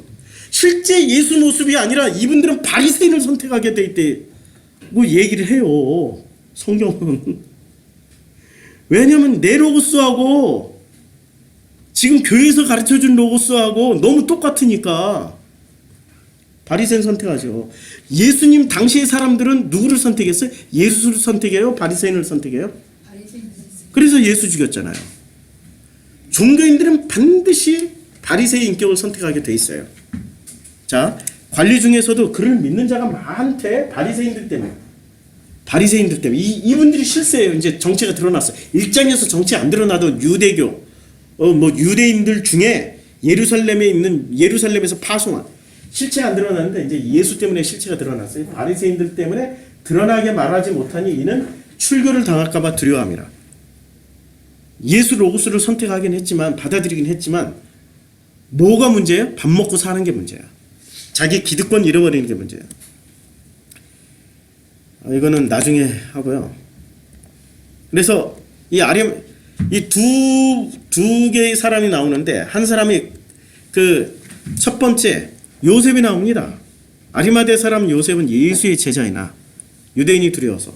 실제 예수 모습이 아니라 이분들은 바리새인을 선택하게 돼 있다고 얘기를 해요. 성경은. 왜냐하면 내 로고스하고 지금 교회에서 가르쳐준 로고스하고 너무 똑같으니까 바리새인 선택하죠. 예수님 당시의 사람들은 누구를 선택했어요? 예수를 선택해요? 바리새인을 선택해요? 그래서 예수 죽였잖아요. 종교인들은 반드시 바리새의 인격을 선택하게 돼 있어요. 자, 관리 중에서도 그를 믿는 자가 많대. 바리새인들 때문에. 이분들이 실세예요. 이제 정체가 드러났어요. 1장에서 정체 안 드러나도 유대교, 유대인들 중에 예루살렘에서 파송한 실체가 안 드러났는데 이제 예수 때문에 실체가 드러났어요. 바리새인들 때문에 드러나게 말하지 못하니 이는 출교를 당할까봐 두려워함이라. 예수 로고스를 선택하긴 했지만, 받아들이긴 했지만 뭐가 문제예요? 밥 먹고 사는 게 문제야. 자기 기득권 잃어버리는 게 문제야. 이거는 나중에 하고요. 그래서 이 두 개의 사람이 나오는데, 한 사람이 그 첫 번째 요셉이 나옵니다. 아리마대 사람 요셉은 예수의 제자이나 유대인이 두려워서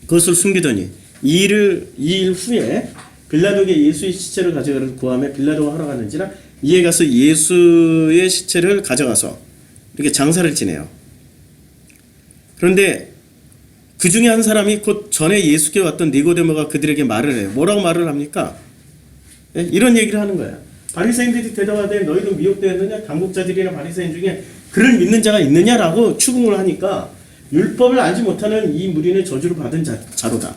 그것을 숨기더니 이 일 후에 빌라도에게 예수의 시체를 가져가를 구하며 빌라도가 하러 갔는지라 이에 가서 예수의 시체를 가져가서 이렇게 장사를 지내요. 그런데 그 중에 한 사람이 곧 전에 예수께 왔던 니고데모가 그들에게 말을 해요. 뭐라고 말을 합니까? 이런 얘기를 하는 거야. 바리새인들이 대답하되 너희도 미혹되었느냐? 당국자들이나 바리새인 중에 그를 믿는 자가 있느냐라고 추궁을 하니까 율법을 알지 못하는 이 무리는 저주를 받은 자로다.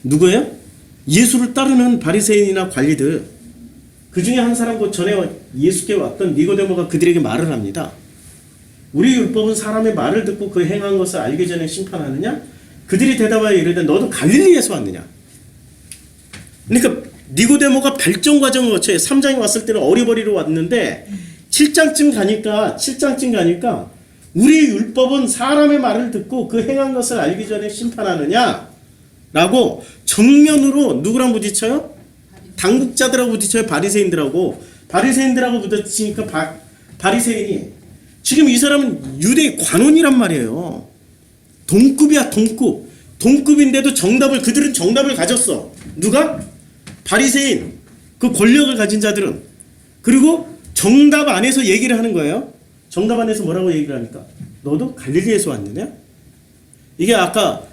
누구예요? 예수를 따르는 바리새인이나 관리들. 그 중에 한 사람, 곧 전에 예수께 왔던 니고데모가 그들에게 말을 합니다. 우리 율법은 사람의 말을 듣고 그 행한 것을 알기 전에 심판하느냐? 그들이 대답하여 이르되 너도 갈릴리에서 왔느냐? 그러니까 니고데모가 발전 과정을 거쳐요. 3장에 왔을 때는 어리버리로 왔는데 7장쯤 가니까 우리 율법은 사람의 말을 듣고 그 행한 것을 알기 전에 심판하느냐? 라고 정면으로 누구랑 부딪혀요? 당국자들하고 부딪혀요. 바리새인들하고 부딪히니까 바리새인이, 지금 이 사람은 유대의 관원이란 말이에요. 동급이야, 동급인데도 그들은 정답을 가졌어. 누가? 바리새인, 그 권력을 가진 자들은. 그리고 정답 안에서 얘기를 하는 거예요. 정답 안에서 뭐라고 얘기를 하니까 너도 갈릴리에서 왔느냐? 이게 아까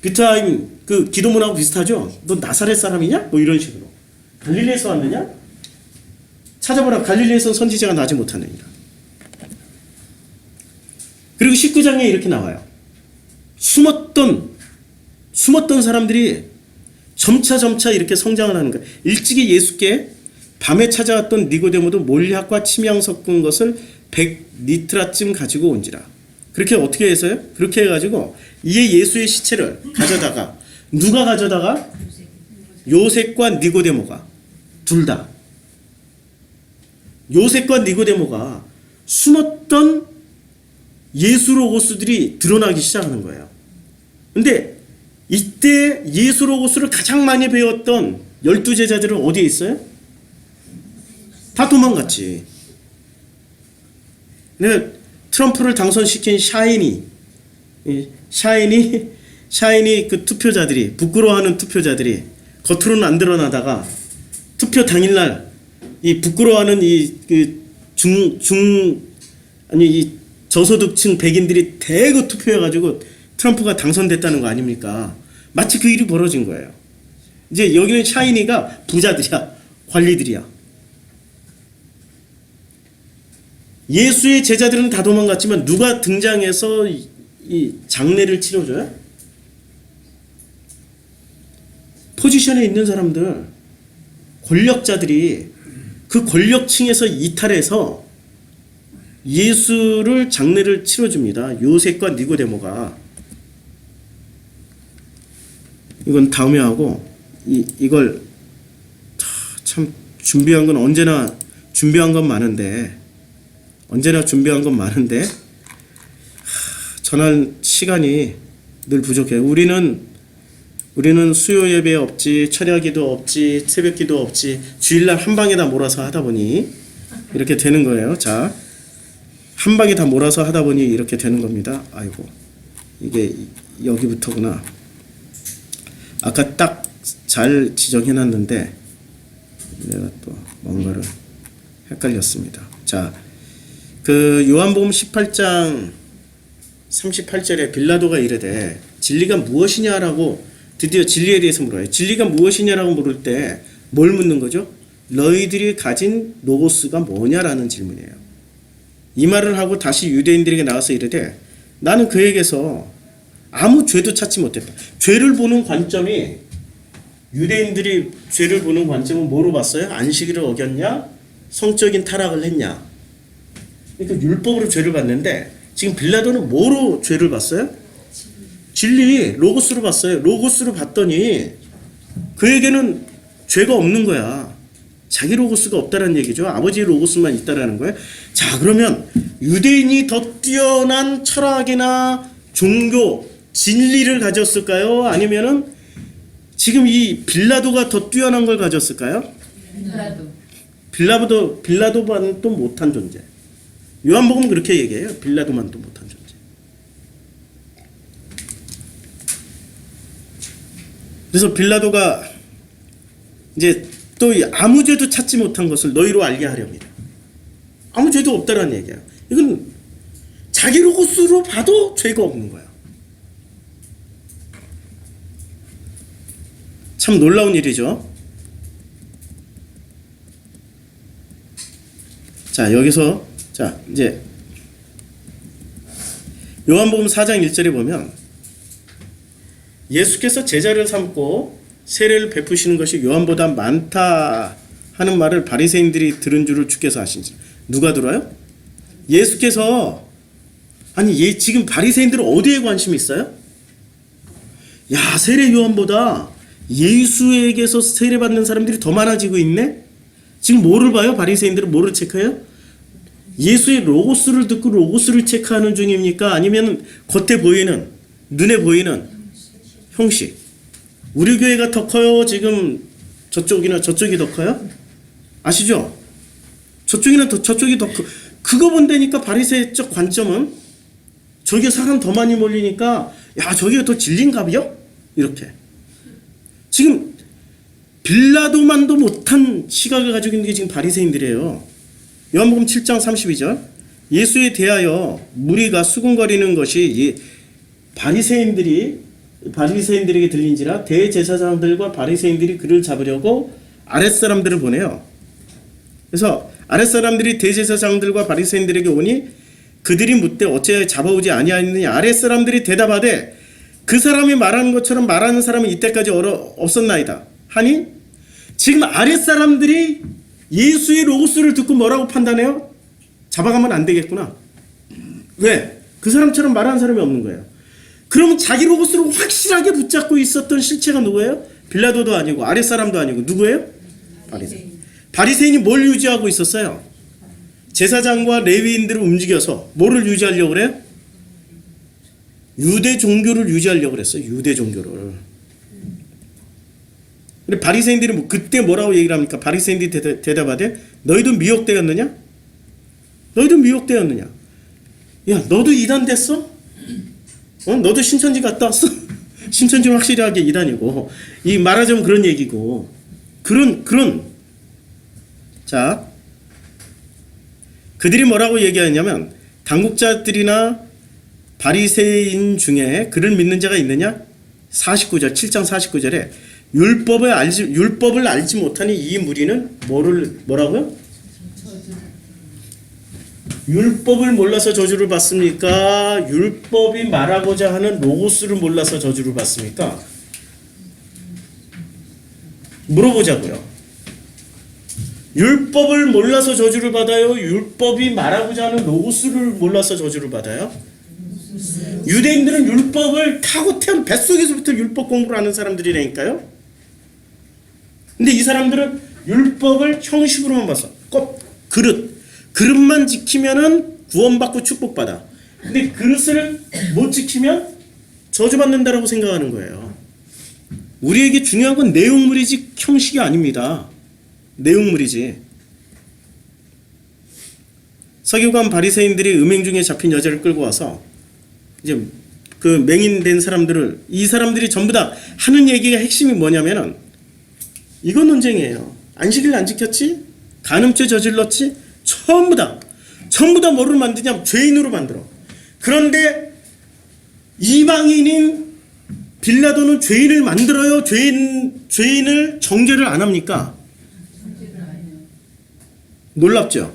비타임 그 기도문하고 비슷하죠? 너 나사렛 사람이냐? 뭐 이런 식으로. 갈릴리에서 왔느냐? 찾아보라. 갈릴리에서 선지자가 나지 못하느니라. 그리고 19장에 이렇게 나와요. 숨었던 사람들이 점차 이렇게 성장을 하는 거예요. 일찍이 예수께 밤에 찾아왔던 니고데모도 몰약과 침향 섞은 것을 100리트라쯤 가지고 온지라. 그렇게 어떻게 해서요? 그렇게 해가지고 이에 예수의 시체를 가져다가 누가 가져다가? 요셉과 니고데모가 둘 다. 요셉과 니고데모가 숨었던 예수 로고스들이 드러나기 시작하는 거예요. 근데 이때 예수 로고스를 가장 많이 배웠던 12제자들은 어디에 있어요? 다 도망갔지. 근데 트럼프를 당선시킨 샤이니 그 투표자들이, 부끄러워하는 투표자들이 겉으로는 안 드러나다가 투표 당일날 이 부끄러워하는 이 저소득층 백인들이 대거 투표해가지고 트럼프가 당선됐다는 거 아닙니까? 마치 그 일이 벌어진 거예요. 이제 여기는 샤이니가 부자들이야, 관리들이야. 예수의 제자들은 다 도망갔지만 누가 등장해서 이 장례를 치러줘요? 포지션에 있는 사람들, 권력자들이 그 권력층에서 이탈해서 예수를 장례를 치러줍니다. 요셉과 니고데모가. 이건 다음에 하고 이걸 참 준비한 건 언제나 준비한 건 많은데 전할 시간이 늘 부족해요. 우리는 수요 예배 없지, 철야기도 없지, 새벽기도 없지, 주일날 한 방에 다 몰아서 하다 보니 이렇게 되는 거예요. 자, 한 방에 다 몰아서 하다 보니 이렇게 되는 겁니다. 아이고, 이게 여기부터구나. 아까 딱 잘 지정해놨는데 내가 또 뭔가를 헷갈렸습니다. 자, 그 요한복음 18장 38절에 빌라도가 이르되 진리가 무엇이냐라고 드디어 진리에 대해서 물어요. 진리가 무엇이냐라고 물을 때 뭘 묻는 거죠? 너희들이 가진 로고스가 뭐냐라는 질문이에요. 이 말을 하고 다시 유대인들에게 나와서 이르되 나는 그에게서 아무 죄도 찾지 못했다. 죄를 보는 관점이, 유대인들이 죄를 보는 관점은 뭐로 봤어요? 안식일을 어겼냐? 성적인 타락을 했냐? 그러니까 율법으로 죄를 봤는데 지금 빌라도는 뭐로 죄를 봤어요? 진리, 로고스로 봤어요. 로고스로 봤더니 그에게는 죄가 없는 거야. 자기 로고스가 없다는 얘기죠. 아버지의 로고스만 있다라는 거예요. 자, 그러면 유대인이 더 뛰어난 철학이나 종교, 진리를 가졌을까요? 아니면은 지금 이 빌라도가 더 뛰어난 걸 가졌을까요? 빌라도만 또 못한 존재. 요한복음 그렇게 얘기해요. 빌라도만 또 못한 존재. 그래서 빌라도가 이제 또 아무 죄도 찾지 못한 것을 너희로 알게 하렵니다. 아무 죄도 없다라는 얘기야. 이건 자기 로고스로 봐도 죄가 없는 거야. 참 놀라운 일이죠. 자, 여기서 자, 이제 요한복음 4장 1절에 보면 예수께서 제자를 삼고 세례를 베푸시는 것이 요한보다 많다 하는 말을 바리새인들이 들은 줄을 주께서 아신지. 누가 들어요? 예수께서. 아니, 지금 바리새인들은 어디에 관심이 있어요? 야, 세례 요한보다 예수에게서 세례받는 사람들이 더 많아지고 있네? 지금 뭐를 봐요? 바리새인들은 뭐를 체크해요? 예수의 로고스를 듣고 로고스를 체크하는 중입니까? 아니면 겉에 보이는, 눈에 보이는 형식. 우리 교회가 더 커요? 지금 저쪽이나 저쪽이 더 커요? 아시죠? 저쪽이 더 커. 그거 본다니까 바리새적 관점은 저게 사람 더 많이 몰리니까 야, 저게 더 진리인가요? 이렇게. 지금 빌라도만도 못한 시각을 가지고 있는 게 지금 바리새인들이에요. 요한복음 7장 32절. 예수에 대하여 무리가 수군거리는 것이 바리새인들에게 들린지라 대제사장들과 바리새인들이 그를 잡으려고 아랫사람들을 보내요. 그래서 아랫사람들이 대제사장들과 바리새인들에게 오니 그들이 묻되 어찌하여 잡아오지 아니하였느냐. 아랫사람들이 대답하되 그 사람이 말하는 것처럼 말하는 사람은 이때까지 없었나이다 하니, 지금 아랫사람들이 예수의 로고스를 듣고 뭐라고 판단해요? 잡아가면 안 되겠구나. 왜? 그 사람처럼 말하는 사람이 없는 거예요. 그러면 자기 로고스를 확실하게 붙잡고 있었던 실체가 누구예요? 빌라도도 아니고 아랫사람도 아니고 누구예요? 바리새인. 바리새인이 뭘 유지하고 있었어요? 제사장과 레위인들을 움직여서 뭐를 유지하려고 그래요? 유대 종교를 유지하려고 그랬어요. 유대 종교를. 근데 바리새인들이 그때 뭐라고 얘기를 합니까? 바리새인들이 대답하되 너희도 미혹되었느냐? 너희도 미혹되었느냐? 야, 너도 이단 됐어? 너도 신천지 갔다 왔어? 신천지는 확실하게 이단이고, 이 말하자면 그런 얘기고, 자, 그들이 뭐라고 얘기하냐면 당국자들이나 바리새인 중에 그를 믿는 자가 있느냐? 49절, 7장 49절에 율법을 알지 못하니 이 무리는 뭐라고요? 율법을 몰라서 저주를 받습니까? 율법이 말하고자 하는 로고스를 몰라서 저주를 받습니까? 물어보자고요. 율법을 몰라서 저주를 받아요? 율법이 말하고자 하는 로고스를 몰라서 저주를 받아요? 유대인들은 율법을 타고 태어난 뱃속에서부터 율법 공부를 하는 사람들이라니까요. 근데 이 사람들은 율법을 형식으로만 봐서 그릇만 지키면은 구원받고 축복받아. 근데 그릇을 못 지키면 저주받는다라고 생각하는 거예요. 우리에게 중요한 건 내용물이지 형식이 아닙니다. 내용물이지. 서기관 바리새인들이 음행 중에 잡힌 여자를 끌고 와서 이제 그 맹인된 이 사람들이 전부 다 하는 얘기가 핵심이 뭐냐면은 이건 논쟁이에요. 안식일 안 지켰지? 간음죄 저질렀지? 전부 다 뭐를 만드냐면 죄인으로 만들어. 그런데 이방인인 빌라도는 죄인을 만들어요? 죄인을 정죄를 안 합니까? 놀랍죠?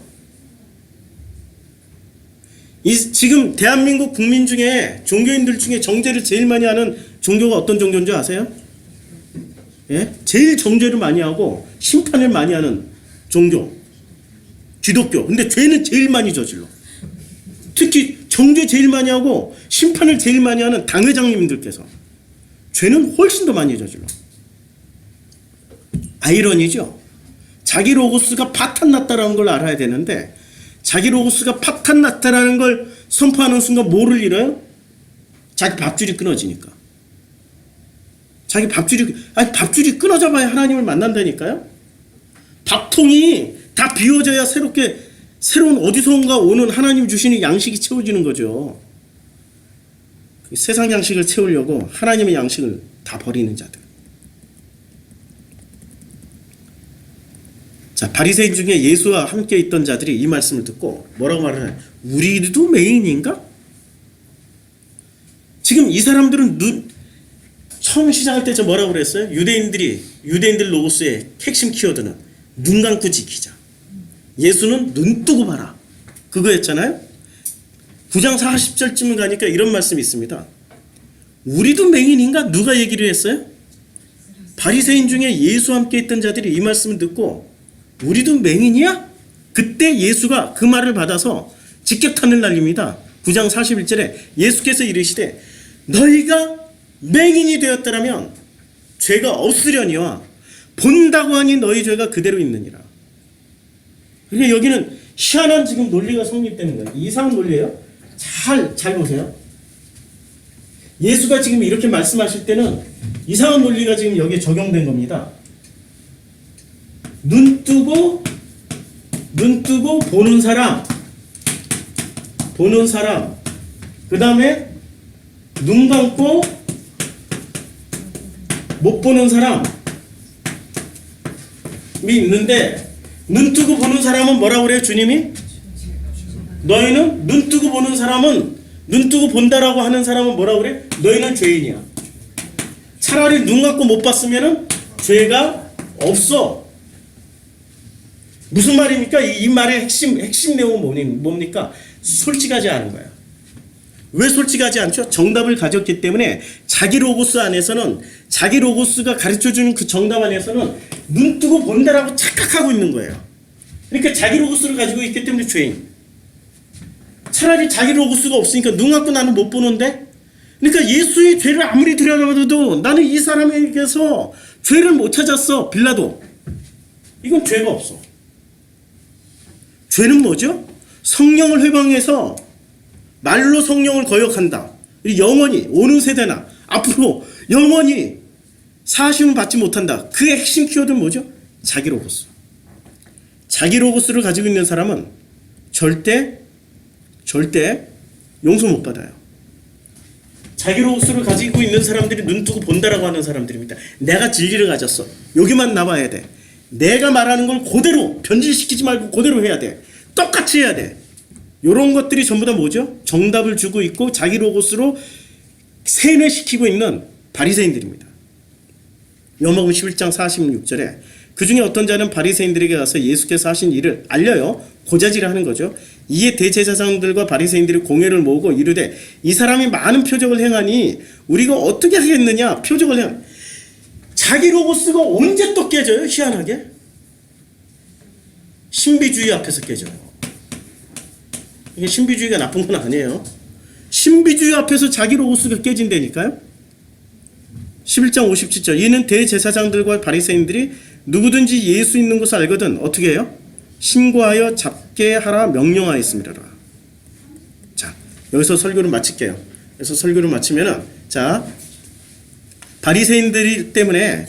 지금 대한민국 국민 중에 종교인들 중에 정죄를 제일 많이 하는 종교가 어떤 종교인 줄 아세요? 예? 제일 정죄를 많이 하고 심판을 많이 하는 종교 기독교. 근데 죄는 제일 많이 저질러. 특히 정죄 제일 많이 하고 심판을 제일 많이 하는 당회장님들께서 죄는 훨씬 더 많이 저질러. 아이러니죠. 자기 로고스가 파탄났다라는 걸 알아야 되는데 자기 로고스가 파탄났다라는 걸 선포하는 순간 뭐를 잃어요? 자기 밥줄이 끊어지니까. 밥줄이 끊어져봐야 하나님을 만난다니까요. 밥통이 다 비워져야 새로운 어디선가 오는 하나님 주시는 양식이 채워지는 거죠. 세상 양식을 채우려고 하나님의 양식을 다 버리는 자들. 자, 바리새인 중에 예수와 함께 있던 자들이 이 말씀을 듣고 뭐라고 말을 해요? 우리도 맹인인가? 지금 이 사람들은 처음 시작할 때 뭐라고 그랬어요? 유대인들 로고스의 핵심 키워드는 눈 감고 지키자. 예수는 눈 뜨고 봐라. 그거였잖아요. 9장 40절쯤 가니까 이런 말씀이 있습니다. 우리도 맹인인가? 누가 얘기를 했어요? 바리새인 중에 예수와 함께 있던 자들이 이 말씀을 듣고 우리도 맹인이야? 그때 예수가 그 말을 받아서 직격탄을 날립니다. 9장 41절에 예수께서 이르시되 너희가 맹인이 되었더라면 죄가 없으려니와 본다고 하니 너희 죄가 그대로 있느니라. 그러니까 여기는 희한한 지금 논리가 성립되는 거예요. 이상한 논리예요. 잘 보세요. 예수가 지금 이렇게 말씀하실 때는 이상한 논리가 지금 여기에 적용된 겁니다. 눈 뜨고 보는 사람, 그 다음에 눈 감고 못 보는 사람이 있는데 눈 뜨고 보는 사람은 뭐라고 그래요? 주님이 너희는 눈 뜨고 보는 사람은 눈 뜨고 본다라고 하는 사람은 뭐라고 그래? 너희는 죄인이야. 차라리 눈 감고 못 봤으면은 죄가 없어. 무슨 말입니까? 이 말의 핵심 내용은 뭡니까? 솔직하지 않은 거야. 왜 솔직하지 않죠? 정답을 가졌기 때문에 자기 로고스 안에서는 자기 로고스가 가르쳐주는 그 정답 안에서는 눈 뜨고 본다라고 착각하고 있는 거예요. 그러니까 자기 로고스를 가지고 있기 때문에 죄인. 차라리 자기 로고스가 없으니까 눈 감고 나는 못 보는데, 그러니까 예수의 죄를 아무리 들여다봐도 나는 이 사람에게서 죄를 못 찾았어. 빌라도. 이건 죄가 없어. 죄는 뭐죠? 성령을 회방해서 말로 성령을 거역한다. 영원히 오는 세대나 앞으로 영원히 사하심을 받지 못한다. 그의 핵심 키워드는 뭐죠? 자기 로고스. 자기 로고스를 가지고 있는 사람은 절대 용서 못 받아요. 자기 로고스를 가지고 있는 사람들이 눈 뜨고 본다라고 하는 사람들입니다. 내가 진리를 가졌어. 여기만 남아야 돼. 내가 말하는 걸 그대로 변질시키지 말고 그대로 해야 돼. 똑같이 해야 돼. 이런 것들이 전부 다 뭐죠? 정답을 주고 있고 자기 로고스로 세뇌시키고 있는 바리새인들입니다. 요한복음 11장 46절에 그 중에 어떤 자는 바리새인들에게 가서 예수께서 하신 일을 알려요. 고자질을 하는 거죠. 이에 대제사장들과 바리새인들이 공회를 모으고 이르되 이 사람이 많은 표적을 행하니 우리가 어떻게 하겠느냐. 표적을 행하니 자기 로고스가 언제 또 깨져요? 희한하게 신비주의 앞에서 깨져요. 이게 신비주의가 나쁜 건 아니에요. 신비주의 앞에서 자기 로고스가 깨진다니까요. 11장 57절 이는 대제사장들과 바리새인들이 누구든지 예수 있는 것을 알거든 어떻게 해요? 신고하여 잡게 하라 명령하였습니다. 자, 여기서 설교를 마칠게요. 그래서 설교를 마치면은 자, 바리새인들 때문에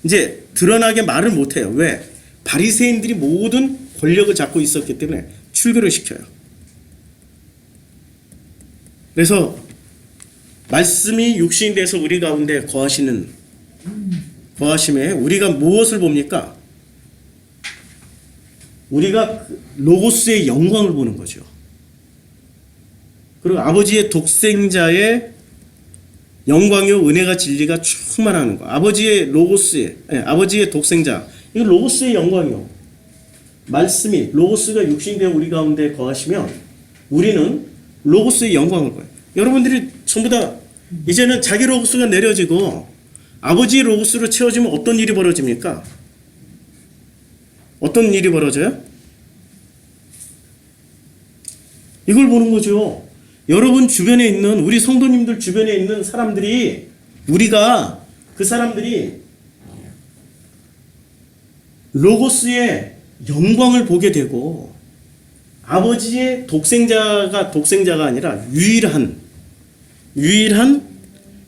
이제 드러나게 말을 못해요. 왜? 바리새인들이 모든 권력을 잡고 있었기 때문에 출교를 시켜요. 그래서 말씀이 육신이 돼서 우리 가운데 거하심에 우리가 무엇을 봅니까? 우리가 로고스의 영광을 보는 거죠. 그리고 아버지의 독생자의 영광이요 은혜가 진리가 충만하는 거. 아버지의 독생자. 이거 로고스의 영광이요. 말씀이 로고스가 육신되어 우리 가운데 거하시면 우리는 로고스의 영광을 봐요. 여러분들이 전부 다 이제는 자기 로고스가 내려지고 아버지의 로고스로 채워지면 어떤 일이 벌어집니까? 어떤 일이 벌어져요? 이걸 보는 거죠. 여러분 주변에 있는 우리 성도님들 주변에 있는 사람들이 우리가 그 사람들이 로고스의 영광을 보게 되고 아버지의 독생자가 아니라 유일한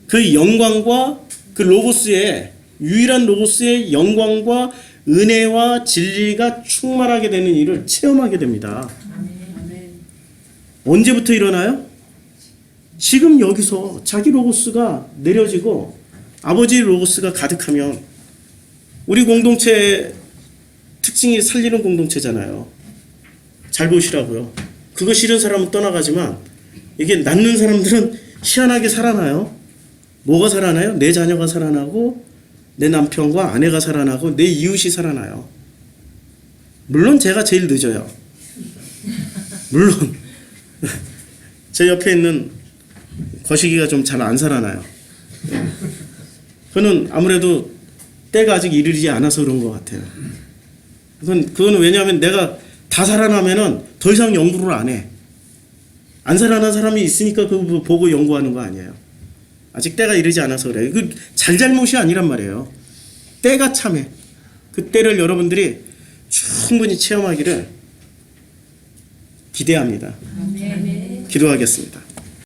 그 영광과 그 로고스의 유일한 로고스의 영광과 은혜와 진리가 충만하게 되는 일을 체험하게 됩니다. 언제부터 일어나요? 지금 여기서 자기 로고스가 내려지고 아버지 로고스가 가득하면 우리 공동체 특징이 살리는 공동체잖아요. 잘 보시라고요. 그거 싫은 사람은 떠나가지만 이게 낳는 사람들은 희한하게 살아나요. 뭐가 살아나요? 내 자녀가 살아나고 내 남편과 아내가 살아나고 내 이웃이 살아나요. 물론 제가 제일 늦어요. 물론 제 옆에 있는 거시기가 좀 잘 안 살아나요. 그는 아무래도 때가 아직 이르지 않아서 그런 것 같아요. 그건 왜냐하면 내가 다 살아나면은 더 이상 연구를 안 해. 안 살아난 사람이 있으니까 그거 보고 연구하는 거 아니에요. 아직 때가 이르지 않아서 그래요. 그 잘잘못이 아니란 말이에요. 때가 참해. 그 때를 여러분들이 충분히 체험하기를 기대합니다. 기도하겠습니다.